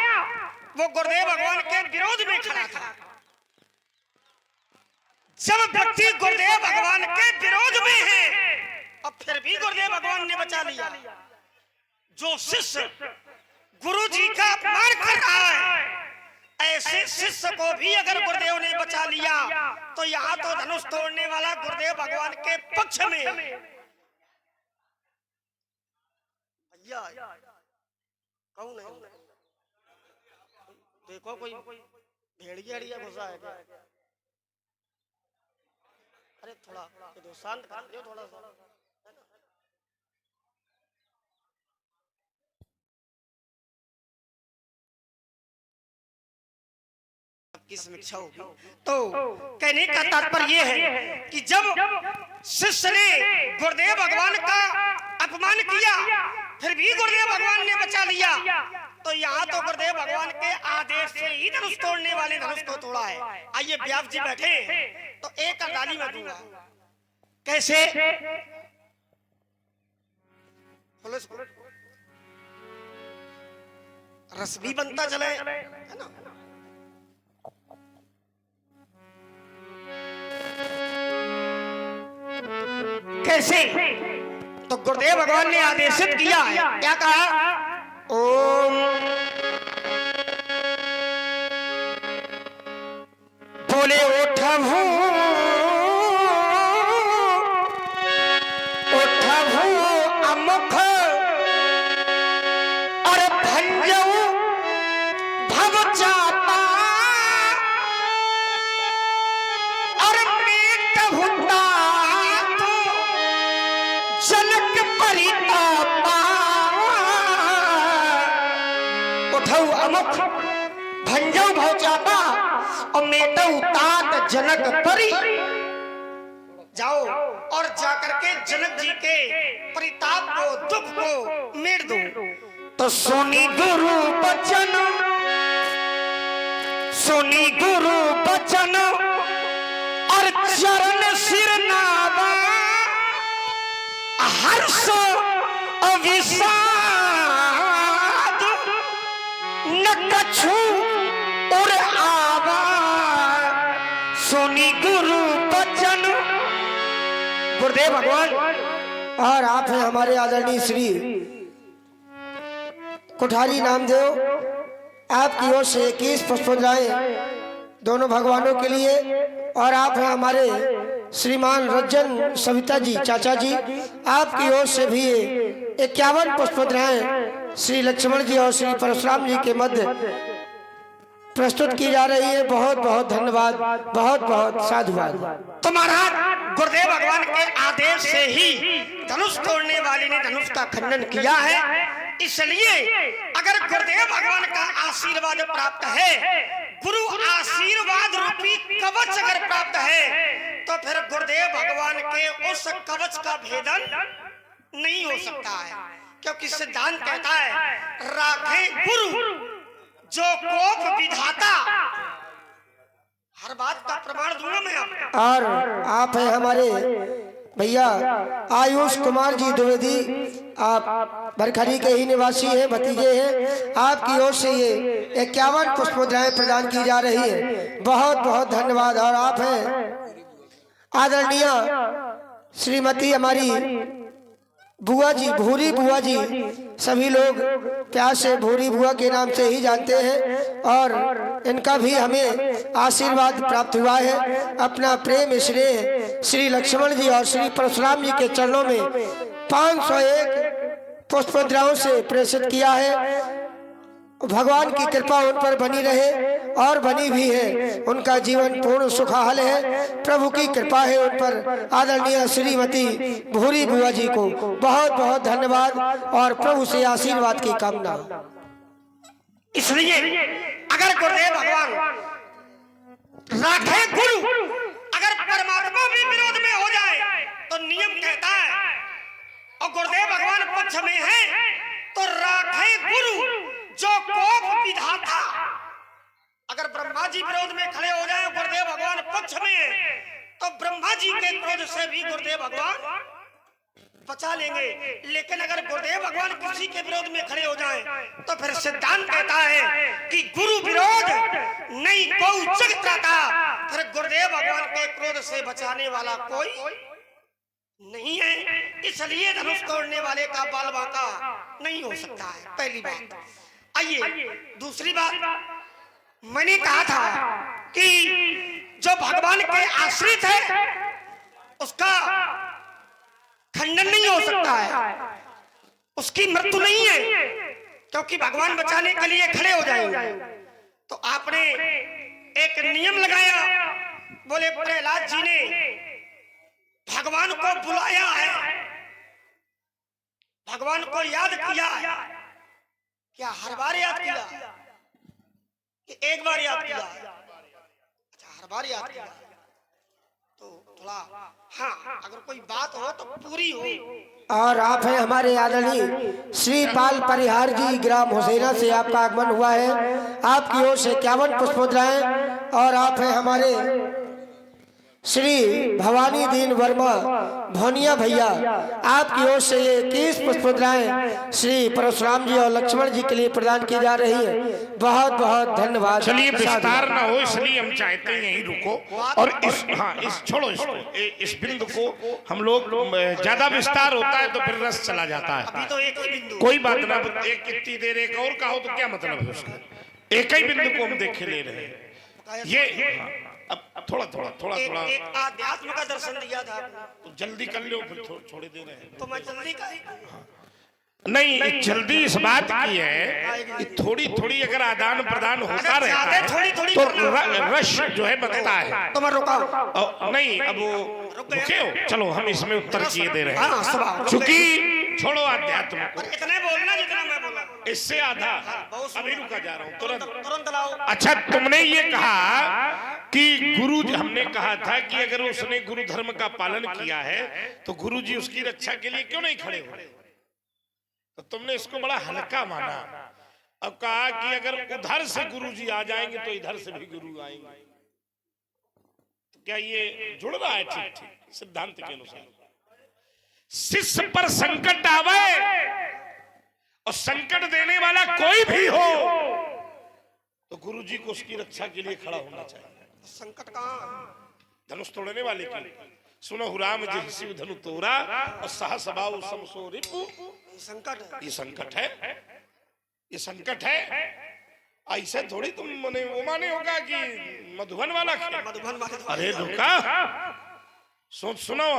वो गुरुदेव भगवान के विरोध में खड़ा था। जब व्यक्ति गुरुदेव भगवान के विरोध में है और फिर भी गुरुदेव भगवान ने बचा लिया। जो शिष्य गुरु जी का अपमान कर रहा है, ऐसे शिष्य को भी अगर गुरुदेव ने बचा लिया तो यहाँ तो धनुष तोड़ने वाला गुरुदेव भगवान के पक्ष में है। भैया कौन है? देखो कोई भेड़िया घुसा है क्या? अरे थोड़ा तो शांत कर दो थोड़ा सा। की समीक्षा होगी तो कहने का तात्पर्य यह है कि जब शिष्य ने गुरुदेव भगवान का अपमान किया फिर भी गुरुदेव भगवान ने बचा लिया तो यहाँ तो गुरुदेव भगवान के आदेश से ही धनुष तोड़ने वाले धनुष को तोड़ा है। आइए व्यास जी बैठे तो एक अरदाली में दूंगा। कैसे? रस भी बनता चले है ना। कैसे? तो गुरुदेव भगवान ने आदेशित किया है, क्या कहा? ओम बोले उठभू अमुख और भंजऊ भव चापा और मीटहु तात जनक परितापा। उठऊ अमुख भंजऊ भव चापा और मेटहु तात जनक परि। जाओ और जाकर के जनक जी के परिताप को दुख को मेट दो। तो सुनी गुरु बचन और चरण सिर नावा हर्ष अविषाद न कछु उर आवा। सुनी गुरु बचन गुरुदेव भगवान। और आप हैं हमारे आदरणीय श्री कोठारी नामदेव, आपकी ओर से 21 पुष्पांजलि दोनों भगवानों के लिए। और आप हैं हमारे श्रीमान रंजन सविता जी चाचा जी, आपकी ओर से भी 51 पुष्पांजलि श्री लक्ष्मण जी और श्री परशुराम जी के मध्य प्रस्तुत की जा रही है। बहुत बहुत धन्यवाद, बहुत बहुत साधुवाद। तो महाराज गुरुदेव भगवान के आदेश से ही धनुष तोड़ने वाले ने धनुष का खंडन किया है। इसलिए अगर गुरुदेव भगवान का आशीर्वाद प्राप्त है, गुरु आशीर्वाद रूपी कवच अगर प्राप्त है तो फिर गुरुदेव भगवान के उस कवच का भेदन नहीं हो सकता है। क्योंकि सिद्धांत कहता है राखे गुरु जो कोप विधाता। हर बात का प्रमाण दूंगा मैं आपको। और आप हैं हमारे भैया आयुष कुमार जी द्विवेदी, आप बरखरी के ही निवासी हैं, भतीजे हैं। आपकी ओर से ये 51 पुष्पोद्राएं प्रदान की जा रही है। बहुत बहुत धन्यवाद। और आप हैं आदरणीय श्रीमती हमारी बुआ जी, भूरी बुआ जी, सभी लोग प्यार से भूरी बुआ के नाम से ही जानते हैं। और इनका भी हमें आशीर्वाद प्राप्त हुआ है। अपना प्रेम स्नेह श्री लक्ष्मण जी और श्री परशुराम जी के चरणों में 501 पुष्पांजलियों से प्रेषित किया है। भगवान की कृपा उन पर बनी रहे और बनी भी है। उनका जीवन पूर्ण सुखहाल है, प्रभु की कृपा है उन पर। आदरणीय श्रीमती भूरी बुआ जी को बहुत बहुत धन्यवाद और प्रभु से आशीर्वाद की कामना। इसलिए अगर गुरुदेव भगवान राखे गुरु, अगर परमात्मा भी विरोध में हो जाए तो नियम कहता है और गुरुदेव भगवान पक्ष में है तो राखे गुरु जो कोप विधाता। अगर ब्रह्मा जी विरोध में खड़े हो जाए गुरुदेव भगवान पक्ष में तो ब्रह्मा जी के क्रोध से भी गुरुदेव भगवान बचा लेंगे। लेकिन अगर गुरुदेव भगवान किसी के विरोध में खड़े हो जाएं तो फिर सिद्धांत कहता है कि गुरु विरोध नहीं कोई जगत त्राता। फिर गुरुदेव भगवान के क्रोध से बचाने वाला कोई नहीं है। इसलिए धनुष तोड़ने वाले का बाल बांका नहीं हो सकता है। पहली बात। आइए दूसरी बात। मैंने कहा था कि जो भगवान के आश्रित है उसका खंडन नहीं हो सकता है, उसकी मृत्यु नहीं है, क्योंकि भगवान बचाने के लिए खड़े हो जाएंगे। तो आपने एक नियम लगाया, बोले प्रहलाद जी ने भगवान को बुलाया है, भगवान को याद किया, क्या हर बार याद किया कि एक बार याद किया? अच्छा, हर बार याद किया। तो थोड़ा हाँ, अगर कोई बात हो तो पूरी हो। और आप हैं हमारे आदरणीय श्री पाल परिहार जी, ग्राम हुसैना से आपका आगमन हुआ है। आपकी ओर से 51 पुष्पमुद्राएं, और आप हैं हमारे श्री भवानी दीन वर्मा भोनिया भैया, आपकी ओर से ये 21 पुष्पमुद्राएं श्री परशुराम जी और लक्ष्मण जी के लिए प्रदान की जा रही है। बहुत बहुत धन्यवाद। चलिए विस्तार ना हो, इसलिए हम चाहते हैं यहीं रुको, और इस छोड़ो इसको, इस बिंदु को हम लोग, ज्यादा विस्तार होता है तो फिर रस चला जाता है। अभी तो एक ही बिंदु, कोई बात ना, एक कितनी देर एक और कहो तो क्या मतलब है उसका, एक ही बिंदु को हम देखे ले रहे हैं। ये अब थोड़ा एक आध्यात्म का दर्शन दिया था, तो जल्दी कर लो, फिर छोड़े दे रहे हैं। तो मैं जल्दी नहीं, जल्दी इस बात की है कि थोड़ी थोड़ी अगर आदान प्रदान होता रहता है तो रश जो है बनता है। तो मैं रुका नहीं, अब वो रुके हो, चलो हम इसमें उत्तर किए दे रहे हैं, रुके। चूंकि छोड़ो अध्यात्म को, इतने बोलना जितना मैं बोला, इससे आधा अभी रुका जा रहा हूँ, तुरंत लाओ। अच्छा, तुमने ये कहा कि गुरु जी, हमने कहा था कि अगर उसने गुरु धर्म का पालन किया है तो गुरु जी उसकी रक्षा के लिए क्यों नहीं खड़े हुए? तो तुमने इसको बड़ा हल्का माना। अब कहा कि अगर उधर से गुरु जी आ जाएंगे तो इधर से भी गुरु आएंगे। तो क्या ये जुड़ रहा है? ठीक सिद्धांत के अनुसार शिष्य पर संकट आवे और संकट देने वाला कोई भी हो तो गुरु जी को उसकी रक्षा के लिए खड़ा होना चाहिए। संकट कहाँ? धनुष तोड़ने वाले की सुनो राम जी शिव धनु तोरा और सहस बाहु समसो रिपु। संकट, ये संकट है, ये संकट है। ऐसे थोड़ी तुम वो माने होगा कि मधुबन वाला खेल। मधुबन वाले, अरे रुका, सुनो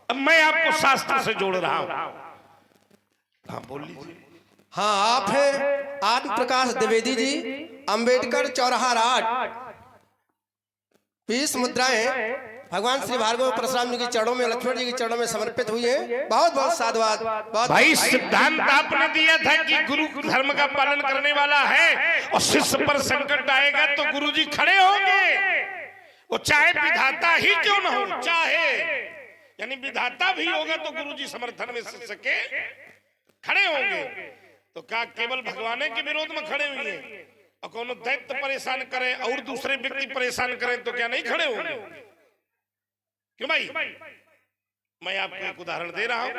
अब मैं आपको शास्त्र से जोड़ रहा हूं। हाँ बोल लीजिए। हाँ, आप हैं आत्म प्रकाश द्विवेदी जी, अंबेडकर चौराहा राट। 20 मुद्राएं भगवान श्री भार्गव परशुराम जी के चरणों में, लक्ष्मण जी के चरणों में समर्पित हुई हैं। बहुत बहुत साधुवाद। भाई सिद्धांत आपने दिया था कि गुरु धर्म का पालन करने वाला है और शिष्य पर संकट आएगा तो गुरु जी खड़े होंगे, वो चाहे विधाता ही क्यों न हो, चाहे यानी विधाता भी होगा तो गुरु जी समर्थन में शिष्य के खड़े होंगे। तो क्या केवल भगवान के विरोध में खड़े हुए हैं? और कौन दैत्य परेशान करे और दूसरे व्यक्ति परेशान करें तो क्या नहीं खड़े होंगे? क्यों भाई? मैं आपको एक उदाहरण दे रहा हूं।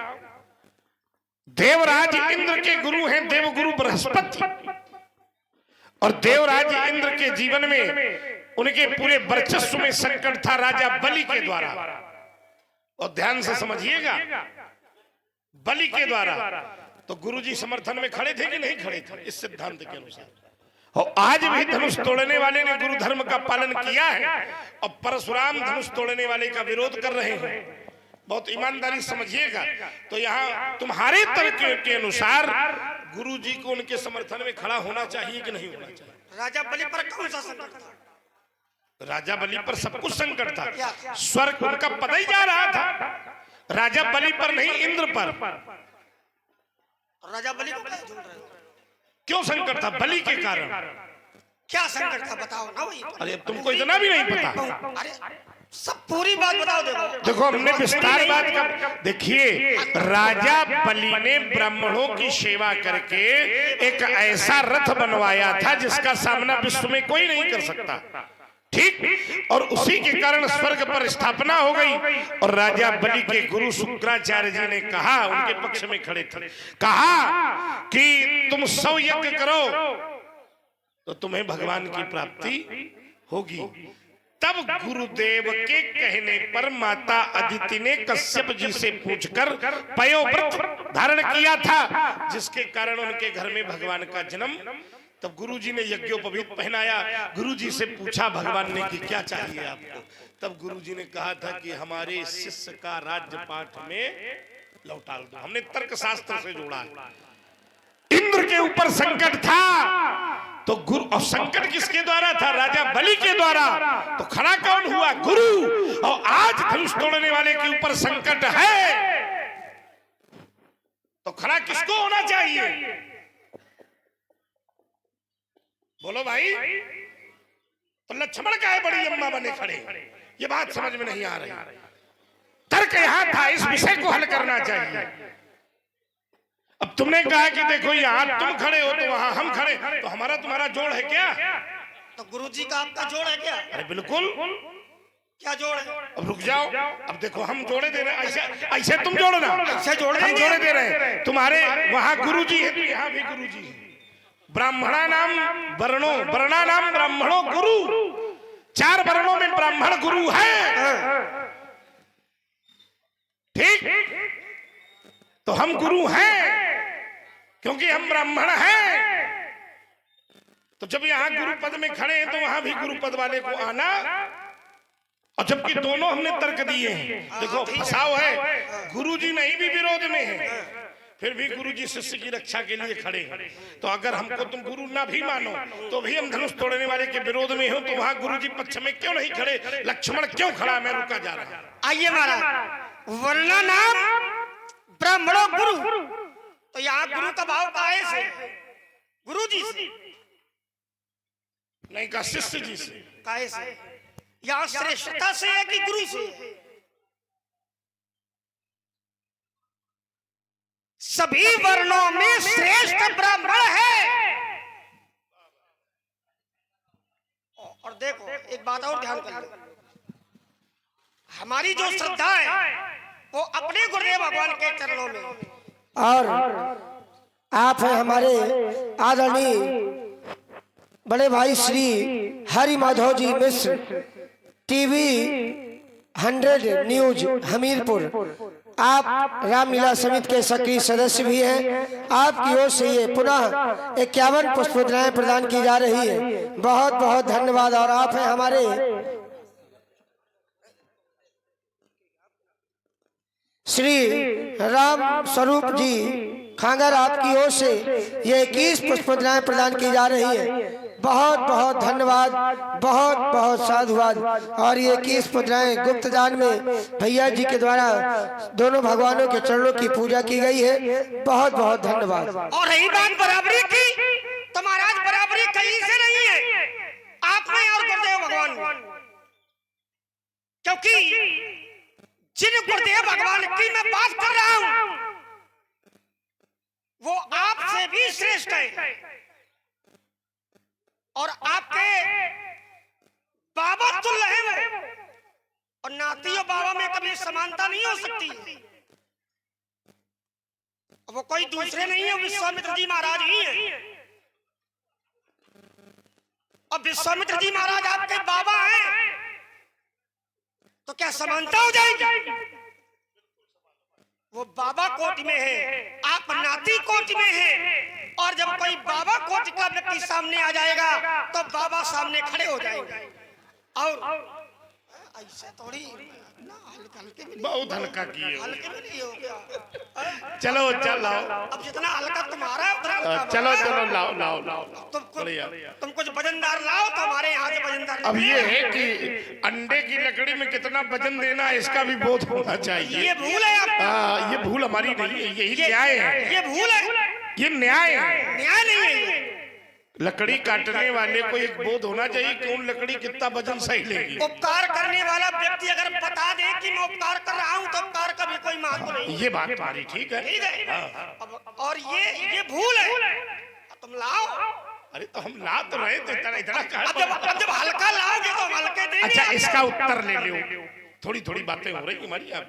देवराज इंद्र के गुरु हैं देवगुरु बृहस्पति, और देवराज इंद्र के जीवन में उनके पूरे वर्चस्व में संकट था राजा बलि के द्वारा। और ध्यान से समझिएगा, बलि के द्वारा तो गुरुजी समर्थन में खड़े थे कि नहीं खड़े थे इस सिद्धांत के अनुसार। और आज भी धनुष तोड़ने वाले ने गुरु धर्म का पालन किया है और परशुराम धनुष तोड़ने वाले का विरोध कर रहे हैं। बहुत ईमानदारी समझिएगा। तो यहाँ तुम्हारे तर्क के अनुसार गुरु जी को उनके समर्थन में खड़ा होना चाहिए कि नहीं होना चाहिए? राजा बलि पर कौन सा संकट था? राजा बलि पर सब कुछ संकट था। स्वर्ग उनका पता ही जा रहा था, राजा बलि पर नहीं इंद्र पर। राजा बलि को क्यों झूठ रहे हो? क्यों संकट था? बलि के कारण। क्या संकट था बताओ ना भाई। अरे तुमको इतना भी नहीं पता? अरे सब पूरी बात बताओ। देखो हमने विस्तार बात कर। देखिए, राजा बलि ने ब्राह्मणों की सेवा करके एक ऐसा रथ बनवाया था जिसका सामना विश्व में कोई नहीं कर सकता, ठीक? और उसी के कारण स्वर्ग पर स्थापना हो गई। और राजा बलि के गुरु शुक्राचार्य जी ने कहा, उनके पक्ष में खड़े थे, कहा कि तुम 100 यज्ञ करो तो तुम्हें भगवान की प्राप्ति होगी। तब गुरुदेव के कहने पर माता अदिति ने कश्यप जी से पूछकर पयोव्रत धारण किया था, जिसके कारण उनके घर में भगवान का जन्म तब गुरुजी ने यज्ञोपवीत पहनाया। गुरुजी से पूछा भगवान ने कि क्या चाहिए आपको। तब गुरुजी ने कहा था कि हमारे शिष्य का राज्यपाठ में लौटा दो। हमने तर्क शास्त्र से जोड़ा है। इंद्र के ऊपर संकट था तो गुरु, और संकट किसके द्वारा था? राजा बलि के द्वारा। तो खड़ा कौन हुआ? गुरु। और आज धनुष तोड़ने वाले के ऊपर संकट है तो खड़ा किसको होना चाहिए? बोलो भाई। तो लक्ष्मण का है बड़ी अम्मा बने खड़े, ये बात समझ में नहीं आ रही। तर्क यहां था, इस विषय को हल करना चाहिए। अब तुमने कहा कि देखो यहां तुम खड़े हो तो वहां हम खड़े, तो हमारा तुम्हारा जोड़ है क्या? तो गुरुजी का आपका जोड़ है क्या? अरे बिल्कुल। क्या जोड़ है? अब रुक जाओ, अब देखो हम जोड़े दे रहे हैं। ऐसे ऐसे तुम जोड़ना, ऐसे जोड़ हम देंगे। जोड़े दे रहे हैं। तुम्हारे वहां गुरुजी है तो यहाँ भी गुरुजी है। ब्राह्मणा नाम वर्णों, वर्णा नाम ब्राह्मणों गुरु। 4 वर्णों में ब्राह्मण गुरु है। ठीक, तो हम गुरु हैं क्योंकि हम ब्राह्मण हैं। तो जब यहाँ गुरु पद में खड़े हैं तो वहां भी गुरु पद वाले को आना। और जबकि दोनों हमने तर्क दिए हैं। देखो फसाव है, गुरुजी नहीं भी विरोध में है, फिर भी गुरुजी शिष्य की रक्षा के लिए खड़े हैं। तो अगर हमको तुम गुरु ना भी मानो तो भी हम धनुष तोड़ने वाले के विरोध में हो, तो वहां गुरुजी पक्ष में क्यों नहीं खड़े? लक्ष्मण क्यों खड़ा? मैं रुका जा रहा हूं। आइए महाराज, वर्णा नाम ब्राह्मणों गुरु, तो यहाँ गुरु का भाव काहे से? गुरुजी से नहीं कहा, शिष्य जी से। काहे से? यहाँ श्रेष्ठता से है कि गुरु से? सभी वर्णों में श्रेष्ठ ब्राह्मण है। और देखो एक बात और ध्यान कर लो, हमारी जो श्रद्धा है वो अपने गुरुदेव भगवान के चरणों में, और आप हैं हमारे आदरणीय बड़े भाई श्री हरि माधव जी मिश्र, टीवी 100 न्यूज हमीरपुर। आप रामलीला समिति के सक्रिय सदस्य भी हैं। आपकी ओर से ये पुनः 51 पुष्प मुद्राएं प्रदान की जा रही है। बहुत बहुत धन्यवाद। और आप हैं हमारे श्री राम स्वरूप जी खांगर, आपकी ओर से ये 21 पुष्प मुद्राएं प्रदान की जा रही है। बहुत बहुत धन्यवाद, बहुत बहुत साधुवाद। और ये 21 मुद्राएं गुप्त दान में भैया जी के द्वारा दोनों भगवानों के चरणों की पूजा की गई है। बहुत बहुत धन्यवाद। और रही बात बराबरी की, तो महाराज बराबरी कहीं से नहीं है, आप में और गुरुदेव भगवान में। क्योंकि जिन गुरुदेव भगवान की मैं बात कर रहा हूं वो आपसे भी श्रेष्ठ है। और आपके बाबा तुल्य है वो, और नाती और बाबा में कभी समानता नहीं हो सकती। वो कोई दूसरे नहीं है, विश्वामित्र जी महाराज ही हैं। और विश्वामित्र जी महाराज आपके बाबा हैं, तो क्या समानता हो जाएगी? वो बाबा कोटि में है, आप नाती कोटि में हैं। और जब कोई बाबा कोटि का व्यक्ति सामने आ जाएगा तो बाबा सामने खड़े हो जाएंगे। और ऐसे थोड़ी हल्के में बहुत हल्का किए हो। हल्के में नहीं हो गया। चलो चलो, अब जितना हल्का तुम्हारा है उतना हल्का चलो हमारा चलो, है। लाओ लाओ लाओ। तुम कुछ वजनदार लाओ तो हमारे यहाँ से वजनदार। अब ये है कि अंडे की लकड़ी में कितना वजन देना है इसका भी बोध होना चाहिए। ये भूल है आपका। ये भूल हमारी नहीं है, यही न्याय है। ये भूल है, ये न्याय है। न्याय नहीं है ये। लकड़ी काटने वाले को एक बोध होना चाहिए कौन लकड़ी कितना वजन सही लेगी। उपकार करने वाला व्यक्ति अगर बता दे कि मैं उपकार कर रहा हूँ तो उपकार का भी कोई महत्व नहीं। ये बात तुम्हारी ठीक है। ठीक है। और ये भूल है, तुम लाओ। अरे तो हम ला तो रहे थे, इतना इतना अब जब हल्का लाओगे तो हम हल्के देंगे। अच्छा इसका उत्तर ले लो। थोड़ी थोड़ी बातें हो रही हमारी, आप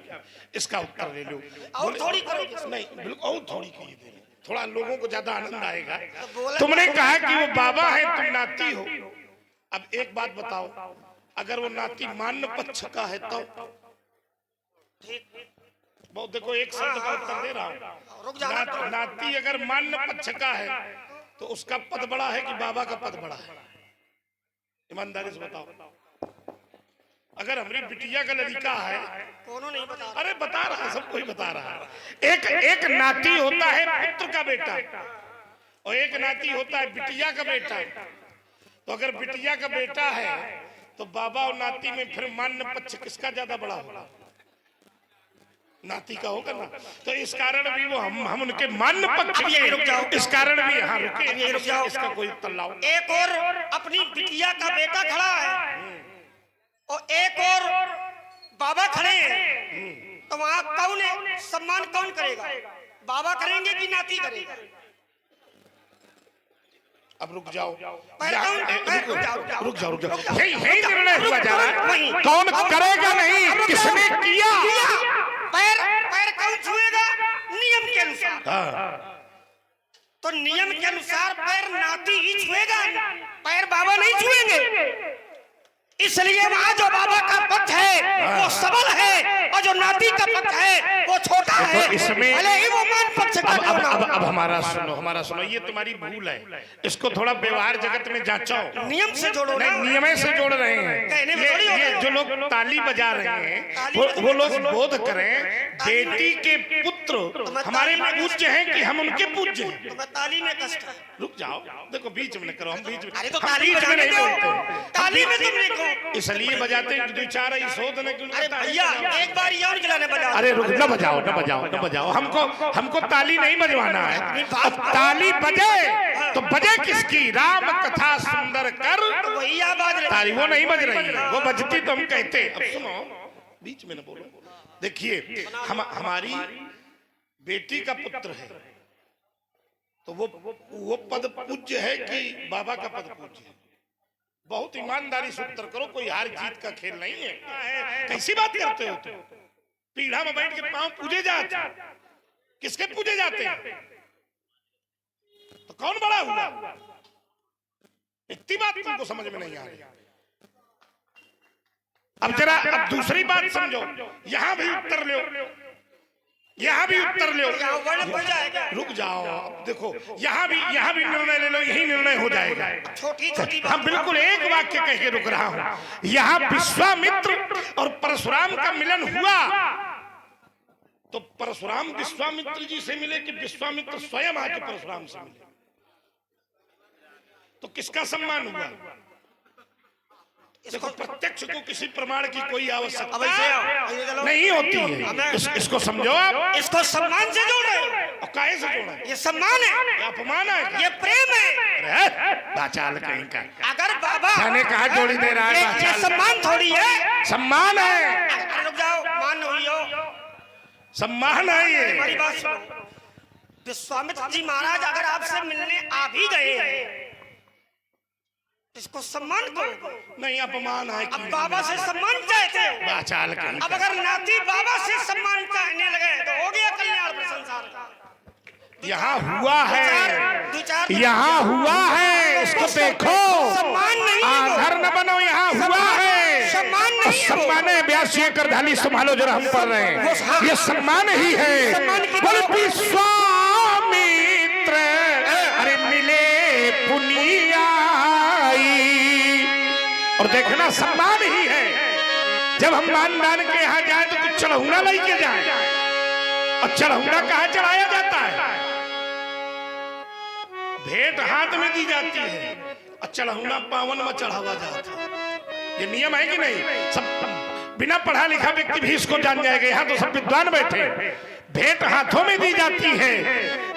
इसका उत्तर ले लो। और थोड़ी करो। नहीं बिल्कुल, और थोड़ी की दे, थोड़ा लोगों को ज्यादा आनंद आएगा। तुमने कहा कि वो बाबा है, तुम नाती हो। अब एक बात बताओ, अगर वो नाती मान्य पक्ष का है तो बहुत, देखो एक शब्द का उत्तर दे रहा हूँ। नाती अगर मान्य पक्ष का है तो उसका पद बड़ा है कि बाबा का पद बड़ा है? ईमानदारी से बताओ। अगर हमारी बिटिया का लड़का है, कोनो नहीं बता। अरे बता रहा है, सब कोई बता रहा है। एक नाती होता है पुत्र का बेटा, और एक नाती होता है बिटिया का बेटा। तो अगर बिटिया का बेटा है तो बाबा और नाती में फिर मान्य पक्ष किसका ज्यादा बड़ा होगा? नाती का होगा ना। तो इस कारण भी वो हम उनके मान्य पक्ष अब यहीं रुक जाओ। इस कारण भी यहाँ रुके। अब यहीं रुक जाओ। इसका कोई तल्लाव। एक और अपनी बिटिया का बेटा खड़ा है और एक और बाबा खड़े हैं, तो वहां कौन है? सम्मान कौन करेगा? बाबा करेंगे कि नाती करेगा? अब रुक जाओ, रुक जाओ। यही निर्णय हुआ जा रहा है। कौन करेगा नहीं, किसने किया? पैर कौन छुएगा? नियम के अनुसार। तो नियम के अनुसार पैर नाती ही छुएगा, पैर बाबा नहीं छुएंगे। इसलिए वहाँ जो बाबा का पक्ष है वो सबल है और जो नाती का पक्ष है वो छोटा है। इसमें भले ही वो मान पक्ष का अब हमारा सुनो, ये तुम्हारी भूल है। इसको थोड़ा व्यवहार जगत में जांचो। नियम से जोड़ो ना। नहीं, नियम से जोड़ रहे हैं। ये जो लोग ताली बजा रहे हैं वो लोग बोध करें बेटी के पुत्र हमारे पूज्य हैं कि हम उनके पूज्य हैं। तो ताली में कष्ट है। रुक जाओ, देखो बीच में करो, हम बीच में। अरे तो ताली बजाने दो, ताली में तुमने को इसलिए बजाते हैं कि दो चार ही शोध ने क्यों? अरे भैया एक बार ये और गिलाने बजाओ। अरे रुक, न बजाओ। हमको ताली नहीं बजवाना है। अब ताली बजे तो बजे किसकी? राम कथा सुंदर कर वही आवाज ताली वो नहीं बज रही है, वो बजती तो हम कहते। अब सुनो, बीच में न बोलो। देखिए हमारी बेटी का पुत्र है तो वो पद पूज्य है कि बाबा का पद पूज्य है? बहुत ईमानदारी से उत्तर करो, कोई हार जीत का खेल नहीं है। कैसी बात करते हो तुम? पीढ़ा में बैठ के पांव पूजे जाते, किसके पूजे जाते हैं? तो कौन बड़ा हुआ? इतनी बात तुमको समझ में नहीं आ रही। अब जरा अब दूसरी बात समझो, यहां भी उत्तर लो, यहाँ भी उत्तर लो। रुक जाओ, अब देखो यहाँ भी निर्णय ले लो, यही निर्णय हो जाएगा। छोटी हम बिल्कुल एक वाक्य कह के रुक रहा हूँ। यहाँ विश्वामित्र और परशुराम का मिलन हुआ तो परशुराम विश्वामित्र जी से मिले कि विश्वामित्र स्वयं आके परशुराम से मिले? तो किसका सम्मान हुआ? देखो प्रत्यक्ष को किसी प्रमाण की कोई आवश्यकता नहीं होती है। इसको समझो आप। इसको सम्मान से जोड़ रहे हो। और काहे से जोड़ा? ये सम्मान है, ये अपमान है, ये प्रेम है। बाचाल कहीं का। अगर बाबा मैंने कहा जोड़ी दे रहा है, ये सम्मान थोड़ी है। सम्मान है। रुक जाओ, मान हुई हो, सम्मान है ये। हमारी बात सुनो। विश्वामित्र जी महाराज अगर आपसे मिलने आ भी गए हैं, इसको सम्मान करो। नहीं, अपमान है। अब बाबा से सम्मान चाहते हो, बाचाल कहीं। अब अगर नाती बाबा से सम्मान चाहने लगे तो हो गया कल्याण संसार का। यहाँ हुआ है, यहाँ यहाँ हुआ है, इसको देखो। सम्मान नहीं है, आधर न बनो, यहाँ हुआ है। सम्मान नहीं है, सम्मान है। 82 एकड़ धाली संभालो जरा, हम पढ़ रहे हैं। ये सम्मान ही है। बोले विश्वामित्र अरे मिले पुनिया, और देखना सम्मान ही है। जब हम मान के यहाँ जाए तो कुछ चढ़ौना लेके जाए, और चढ़ौना कहाँ चढ़ाया जाता है? भेंट हाथ में दी जाती है और चढ़ौना पावन में चढ़ावा जाता है। ये नियम है कि नहीं? सब बिना पढ़ा लिखा व्यक्ति भी इसको जान जाएगा। यहाँ तो सब विद्वान बैठे। भेंट हाथों में दी जाती है,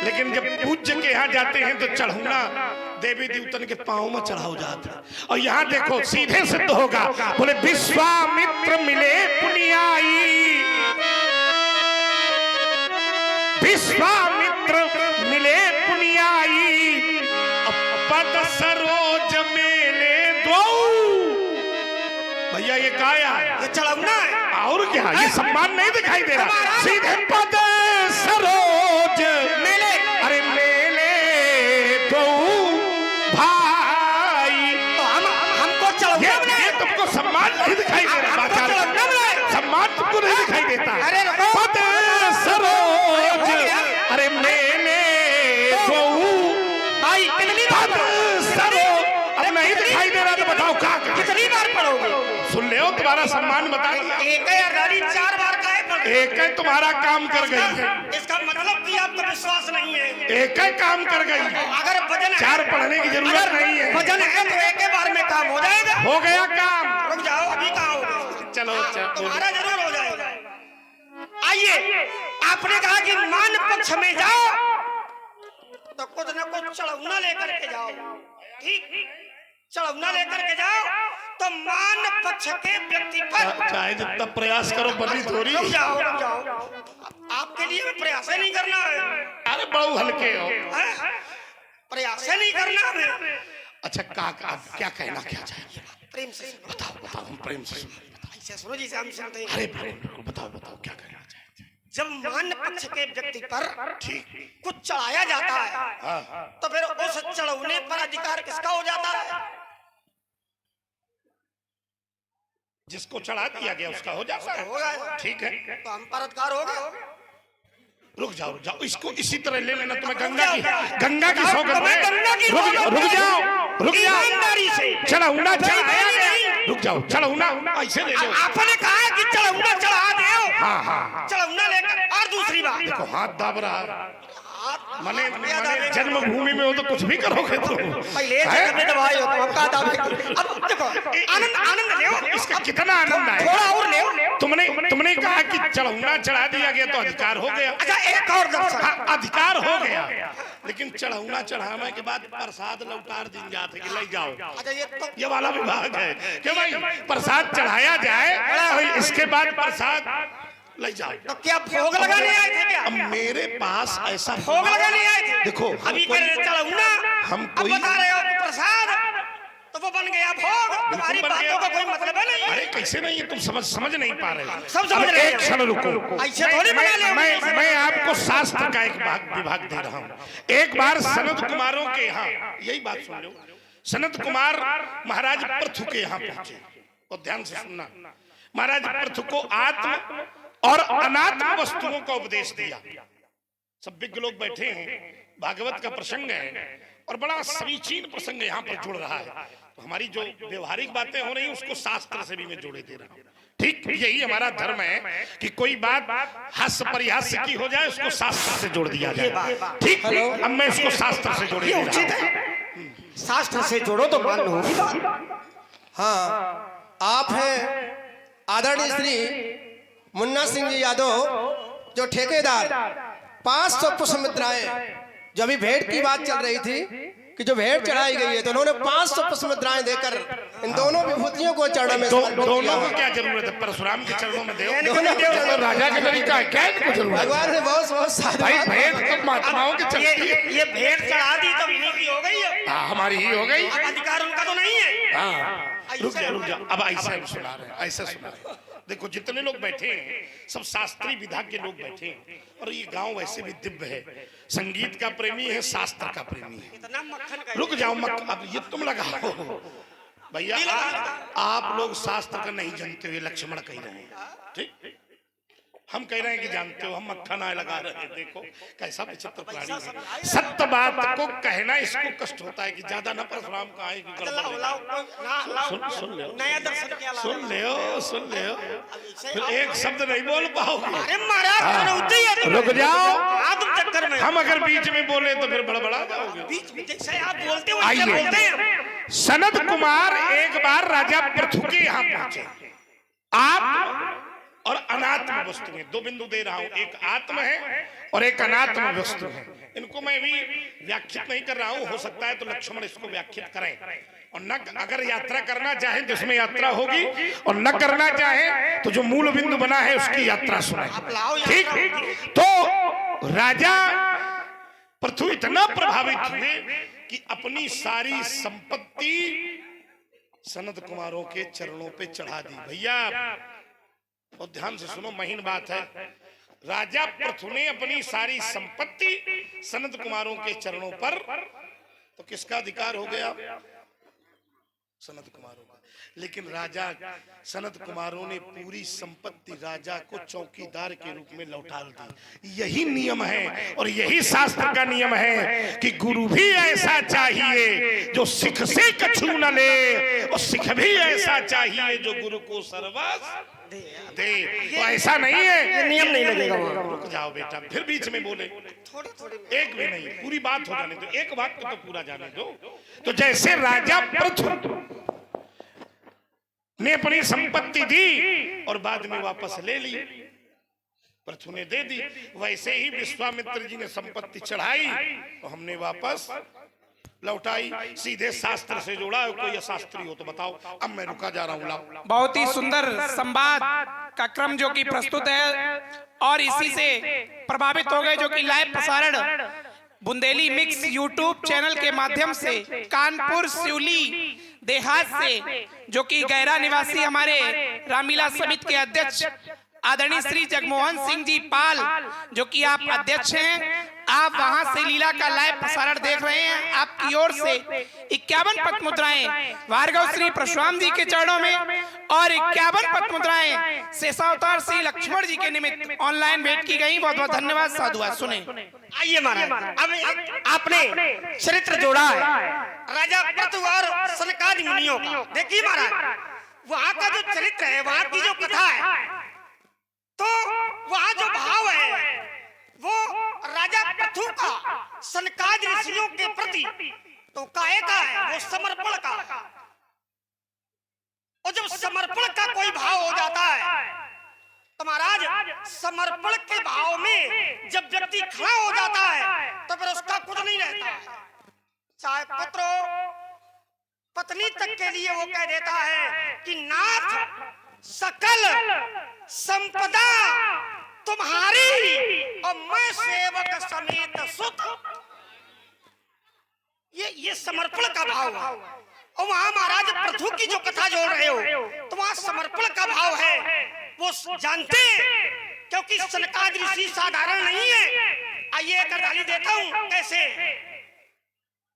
लेकिन जब पूज्य के यहाँ जाते हैं तो चढ़ौना देवी देवतन के पांव में चढ़ाओ जाता है। और यहाँ देखो सीधे सिद्ध होगा। बोले विश्वामित्र मिले पुनियाई, विश्वामित्र मिले पुनियाई, पद सरोज मेले दो। भैया ये काया है, ये चढ़ाना है। और क्या? ये सम्मान नहीं दिखाई दे रहा। सीधे पद सरोज मेले, अरे मेले दो भाई। तो हमको चढ़ाना ये तुमको सम्मान नहीं दिखाई दे रहा। सम्मान तुमको नहीं दिखाई देता। अरे पद सरोज अरे मेले दो भाई। एक है तुम्हारा काम कर गई है। इसका मतलब कि आपका विश्वास नहीं है। एक है काम कर गई, अगर वजन चार पढ़ने की जरूरत नहीं है। वजन है तो एक ही बार में काम हो जाएगा। हो गया काम। रुक जाओ, अभी कहाँ हो? चलो तुम्हारा जरूर हो जाएगा। आइए, आपने कहा कि मान पक्ष में जाओ तो कुछ न कुछ चढ़ौना लेकर के जाओ। ठीक, चढ़ौना लेकर के जाओ तो मान पक्ष के व्यक्ति पर चाहे जितना प्रयास करो बनी थोड़ी। रुक जाओ, रुक जाओ। आपके लिए प्रयास नहीं करना है। अरे बहु हल्के हो, प्रयास नहीं करना है। अच्छा आप क्या कहना क्या चाहिए? प्रेम से बताओ बताओ, हम प्रेम से ऐसे सुनो जी, से हम सुनते हैं। अरे बताओ बताओ क्या कहना चाहिए? जब मान पक्ष के व्यक्ति पर ठीक कुछ चढ़ाया जाता है हाँ। तो फिर उस चढ़ौने पर अधिकार किसका हो जाता है? जिसको चढ़ा दिया गया उसका हो जाता है। होगा। ठीक है, तो हम पर अधिकार होगा। रुक जाओ इसको इसी तरह ले लेना। तुम्हें गंगा की सौगंध है। रुक जाओ ईमानदारी से चढ़ाऊंगा चढ़ाया गया। रुक जाओ चढ़ाऊंगा ऐसे ले लो। आपने कहा कि चढ़ौना चढ़ा दो। हाँ चढ़ौना लेकर। और दूसरी बात, देखो हाथ दाब रहा मने मने जन्मभूमि में हो तो कुछ भी करोगे तो पहले जगह में दवाई हो तो हम कहा दावे। अब देखो, आनंद ले। इसका कितना आनंद आए। थोड़ा और ले। तुमने कहा कि चढ़ौना चढ़ा दिया गया तो अधिकार हो गया। अच्छा, एक और दर्शन। हाँ, अधिकार हो गया, लेकिन चढ़ौना चढ़ाने के बाद प्रसाद लौटार दिन जाते कि ले जाओ। अच्छा, ये वाला विभाग है कि भाई प्रसाद चढ़ाया जाए और इसके बाद प्रसाद ले जाओ। तो क्या भोग लगाने आए थे क्या? अब मेरे पास ऐसा भोग लगाने आए थे। देखो अभी कह रहे चढ़ौना, हम अब कोई बता रहे हो कि प्रसाद, तो वो बन गया भोग। तुम्हारी बन बातों गया। का कोई मतलब है नहीं। अरे कैसे नहीं है, तुम समझ नहीं पा रहे। सब समझ रहे हैं। एक क्षण रुको। ऐसे थोड़ी बना ले। मैं आपको शास्त्र का एक विभाग दे रहा हूँ। एक बार सनत कुमारों के यहाँ, यही बात सुन लो, सनत कुमार महाराज पृथु के यहाँ पहुंचे। और ध्यान से सुनना, महाराज पृथु को आत्म और अनात्म वस्तुओं का उपदेश दिया। सब विज्ञ लोग बैठे हैं, भागवत का प्रसंग है और बड़ा समीचीन प्रसंग यहाँ पर जुड़ रहा है। तो हमारी जो व्यवहारिक बातें हो रही हैं उसको शास्त्र से भी मैं जोड़े दे रहा हूँ। ठीक, यही हमारा धर्म है कि कोई बात हास्य परिहास्य की हो जाए उसको शास्त्र से जोड़ दिया जाए। ठीक, अब मैं इसको शास्त्र से जोड़े दे रहा हूँ। शास्त्र से जोड़ो तो मान लो। हाँ, आप हैं आदरणीय श्री मुन्ना सिंह जी यादव, जो ठेकेदार 500 पुष्प मुद्राएं, जो अभी भेंट की बात चल रही थी कि जो भेंट चढ़ाई गई है, तो उन्होंने 500 पुष्प मुद्राएं देकर इन दोनों विभूतियों को चरणों में दोनों को क्या जरूरत है? परशुराम के चरणों में दो। राजा के तरीका है, क्या इनको जरूरत है? भगवान ने बहुत साधु भाई भेंट तो महात्माओं की चलती है। ये भेंट चढ़ा दी तो इन्हीं की हो गई है। हाँ, हमारी ही हो गई। अब अधिकार उनका तो नहीं है। हाँ, रुक जा। अब ऐसे हम सुना रहे हैं, ऐसे सुना रहे हैं। देखो जितने लोग बैठे हैं सब शास्त्रीय विभाग के लोग बैठे हैं और ये गांव वैसे भी दिव्य है। संगीत का प्रेमी है, शास्त्र का प्रेमी है। इतना मक्खन का। रुक जाओ अब ये तुम लगाओ भैया। आप लोग शास्त्र का नहीं जानते हो, ये लक्ष्मण कह रहे हैं। ठीक, हम कह रहे हैं कि जानते हो, हम मक्खन आए लगा रहे हैं। देखो कैसा विचित्र प्राणी है। सत्य बात को कहना इसको कष्ट होता है कि ज्यादा न परशुराम का आए। सुन ले फिर एक शब्द नहीं बोल पाओगे। अरे महाराज, रुक जाओ। चक्कर में हम अगर बीच में बोले तो फिर बड़बड़ा जाओगे। बीच में जैसे आप बोलते हो आइए, बोलते हैं। सनत कुमार एक बार राजा पृथु के यहाँ पहुंचे। आप और अनात्म वस्तु है, दो बिंदु दे रहा हूं, एक आत्म है और एक अनात्म वस्तु है। इनको मैं भी व्याख्यात नहीं कर रहा हूं, हो सकता है तो लक्ष्मण इसको व्याख्यात करें। और न अगर यात्रा करना चाहे तो इसमें यात्रा होगी, और न करना चाहे तो जो मूल बिंदु बना है उसकी यात्रा सुनाए। ठीक, तो राजा पृथु इतना प्रभावित हुए कि अपनी सारी संपत्ति सनत कुमारों के चरणों पे चढ़ा दी। भैया और ध्यान से सुनो, महीन बात है। राजा पृथु ने अपनी सारी संपत्ति सनत कुमारों के चरणों पर, तो किसका अधिकार हो गया? सनत कुमारों का। लेकिन राजा सनत कुमारों ने पूरी संपत्ति राजा को चौकीदार के रूप में लौटा दी। यही नियम है और यही शास्त्र का नियम है कि गुरु भी ऐसा चाहिए जो सिख से कछु न ले, और सिख भी ऐसा चाहिए जो गुरु को सर्वस्व दे। तो ऐसा नहीं है, ये नियम नहीं लगेगा वहाँ। रुक जाओ बेटा, फिर बीच में बोले, थोड़ी थोड़ी एक भी नहीं, पूरी बात हो जाने दो, एक बात तो पूरा जाने दो। तो जैसे राजा पृथु ने अपनी संपत्ति दी और बाद में वापस ले ली, पृथु ने दे दी, वैसे ही विश्वामित्र जी ने संपत्ति चढ़ाई तो हमने वापस लौटाई। सीधे शास्त्र से जोड़ा है, कोई अशास्त्री हो तो बताओ। अब मैं रुका जा रहा हूँ, लाओ। बहुत ही सुंदर संवाद का क्रम जो कि प्रस्तुत है और इसी से प्रभावित हो गए जो कि लाइव प्रसारण बुंदेली मिक्स यूट्यूब चैनल के माध्यम से कानपुर सिवली देहात से, जो कि गैरा निवासी हमारे रामलीला समिति के अध्यक्ष आदरणीय श्री जगमोहन सिंह जी पाल, जो कि आप अध्यक्ष हैं, आप वहां से लीला का लाइव प्रसारण देख रहे हैं। आपकी ओर से 51 पद मुद्राएं भार्गव श्री परशुराम जी के चरणों में और 51 पद मुद्राएं शेषावतार श्री लक्ष्मण जी के निमित्त ऑनलाइन भेंट की गई। बहुत बहुत धन्यवाद, साधुवाद। सुने। आइए महाराज, अब आपने चरित्र जोड़ा है राजा पृथु और सनकादि मुनियों का। देखिए महाराज, वहाँ का जो चरित्र है, वहाँ की जो कथा है, तो वहाँ जो भाव है वो राजा पृथु का सनकादि ऋषियों के प्रति तो काहे का है, वो समर्पण का। और जब समर्पण का कोई भाव हो जाता है तो महाराज समर्पण के भाव में जब व्यक्ति खड़ा हो जाता है तो फिर उसका कुछ नहीं रहता। चाहे पुत्र हो, पत्नी तक के लिए वो कह देता है कि नाथ सकल संपदा तुम्हारी और मैं सेवक समेत सुत। ये समर्पण का भाव है। और वहां महाराज पृथु की जो कथा जोड़ रहे हो तो वहां समर्पण का भाव है, वो जानते हैं, क्योंकि सनकादि ऋषि साधारण नहीं है। आइए एक अर्धाली देता हूं कैसे।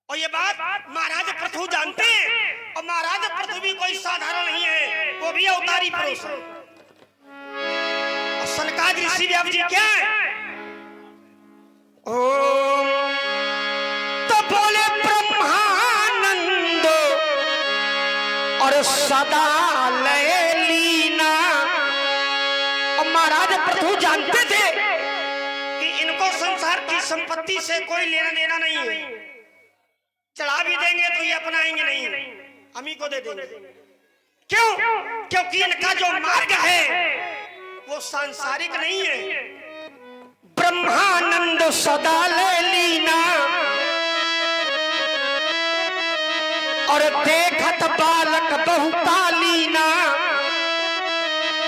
और ये बात महाराज पृथु जानते हैं, और महाराज पृथु भी कोई साधारण नहीं है, वो भी अवतारी पुरुष है। सनकादि ऋषि व्यास जी क्या है? तो बोले ब्रह्मानंद और सदा लय लीना। और महाराज पृथु जानते थे कि इनको संसार की संपत्ति से कोई लेना देना नहीं है। चढ़ा भी देंगे तो ये अपनाएंगे नहीं, हम ही को दे देंगे। क्यों? क्योंकि इनका जो मार्ग है वो सांसारिक नहीं है। ब्रह्मानंद सदा ले लीना और देखत बालक बहुकालीना।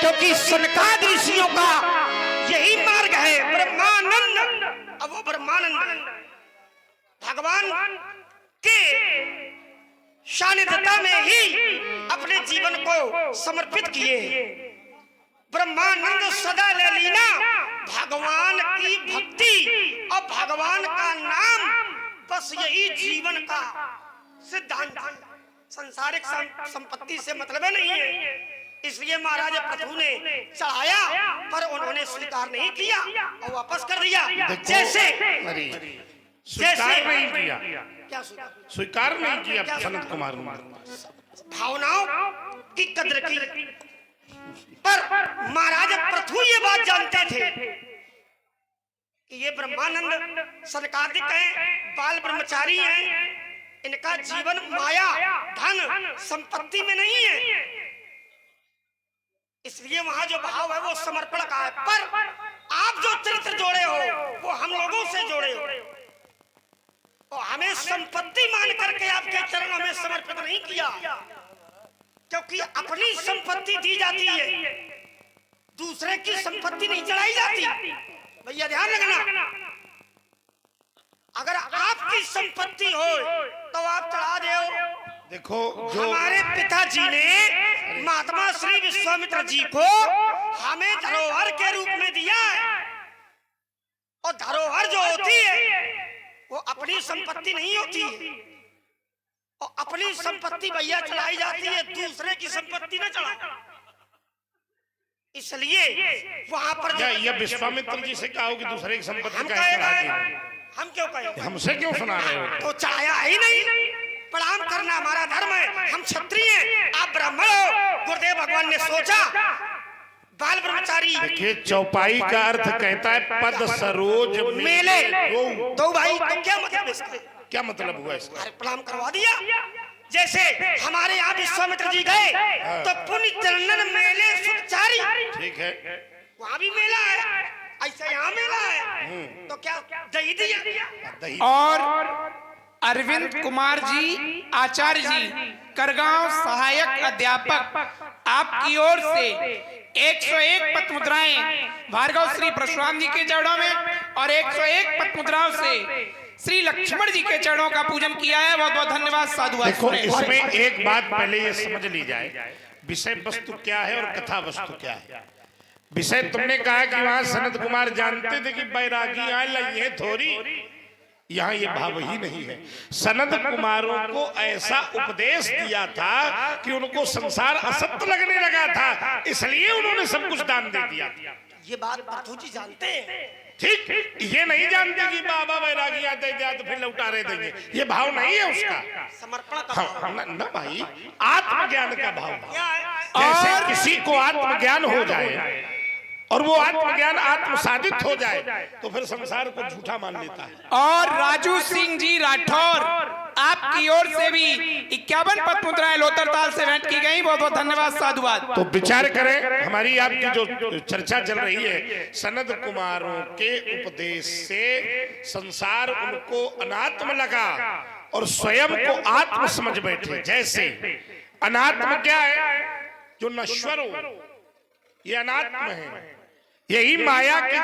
क्योंकि सनकादि ऋषियों का यही मार्ग है, ब्रह्मानंद। अब वो ब्रह्मानंद भगवान के सानिध्यता में ही अपने जीवन को समर्पित किए। ब्रह्मानंद सदा ले लीना, भगवान की भक्ति और भगवान का नाम, बस यही जीवन का सिद्धांत। संसारिक संपत्ति से मतलब नहीं है। इसलिए महाराज पृथु ने चढ़ाया पर उन्होंने स्वीकार नहीं किया और वापस कर दिया। जैसे स्वीकार नहीं किया, क्या स्वीकार नहीं किया सनत कुमार ने, भावनाओं की कद्र की। पर महाराज पृथु ये बात जानते थे कि ये ब्रह्मानंद सनकादिक हैं, बाल ब्रह्मचारी हैं, इनका जीवन माया धन संपत्ति में नहीं है। इसलिए वहां जो भाव है वो समर्पण का है। पर आप जो चरित्र जोड़े हो वो हम लोगों से जोड़े हो, और हमें संपत्ति मान करके आपके चरणों में समर्पित नहीं किया। क्योंकि अपनी संपत्ति दी जाती है, दूसरे की संपत्ति नहीं चढ़ाई जाती। भैया ध्यान रखना, अगर आपकी संपत्ति हो तो आप चढ़ा दो। देखो जो हमारे पिताजी ने महात्मा श्री विश्वामित्र जी को हमें धरोहर के रूप में दिया है। और धरोहर जो होती है वो अपनी संपत्ति नहीं होती है, और अपनी संपत्ति भैया चढ़ाई जाती है, दूसरे की संपत्ति न चढ़ा। इसलिए वहां पर ये विश्वामित्र जी से कहो कि दूसरे की संपत्ति हम कैसे चढ़ाती है? हम क्यों कहें? हमसे क्यों सुना रहे हो? तो चढ़ाया ही नहीं। प्रणाम करना हमारा धर्म है, हम क्षत्रिय हैं, आप ब्राह्मण हो। गुरुदेव भगवान ने सोचा बाल ब्रह्मचारी देखिए चौपाई का अर्थ कहता है पद सरोज मेले दो। दो भाई तो क्या मतलब इसका? क्या मतलब हुआ इसका? अरे प्रणाम करवा दिया। जैसे हमारे यहाँ विश्वामित्र जी गए तो पुण्य चंदन मेले सुचारी, ठीक है, वहाँ भी मेला है, ऐसा यहाँ मेला है, तो क्या दही दिया? दही। और अरविंद कुमार जी आचार्य जी करगांव सहायक अध्यापक आपकी ओर से 101 पत मुद्राएं भार्गव श्री परशुराम जी के चरणों में और 101 पत मुद्राओं से श्री लक्ष्मण जी के चरणों का पूजन किया है। बहुत बहुत धन्यवाद साधुवाद। देखो इसमें एक बात पहले ये समझ ली जाए, विषय वस्तु क्या है और कथा वस्तु क्या है। विषय तुमने कहा कि वहां सनत कुमार जानते थे कि बैरागी आए लइए थोड़ी, यहाँ ये भाव ही नहीं है। सनत कुमारों को ऐसा उपदेश दिया था कि उनको संसार असत्य लगने लगा था, इसलिए उन्होंने सब कुछ दान दे दिया। ये बात पार्थू जी जानते हैं। ठीक, ये नहीं जानते कि बाबा बैरागी आते थे तो फिर लौटा रहे देंगे, ये भाव नहीं है उसका। समर्पण का हाँ, भाव। न भाई, आत्मज्ञान का भाव। क्या है? जैसे किसी को आत्मज्ञान हो जाए और वो आत्मज्ञान आत्मसाधित हो जाए तो फिर संसार को झूठा मान लेता है। और राजू सिंह जी राठौर आपकी ओर से भी 51 पत मुद्राएं लोतरताल से भेंट की गई। बहुत बहुत धन्यवाद साधुवाद। तो विचार करें, हमारी आपकी जो चर्चा चल रही है, सनद कुमारों के उपदेश से संसार उनको अनात्म लगा और स्वयं को आत्म समझ बैठे। जैसे अनात्म क्या है? जो नश्वर हो, ये अनात्म है। यही माया की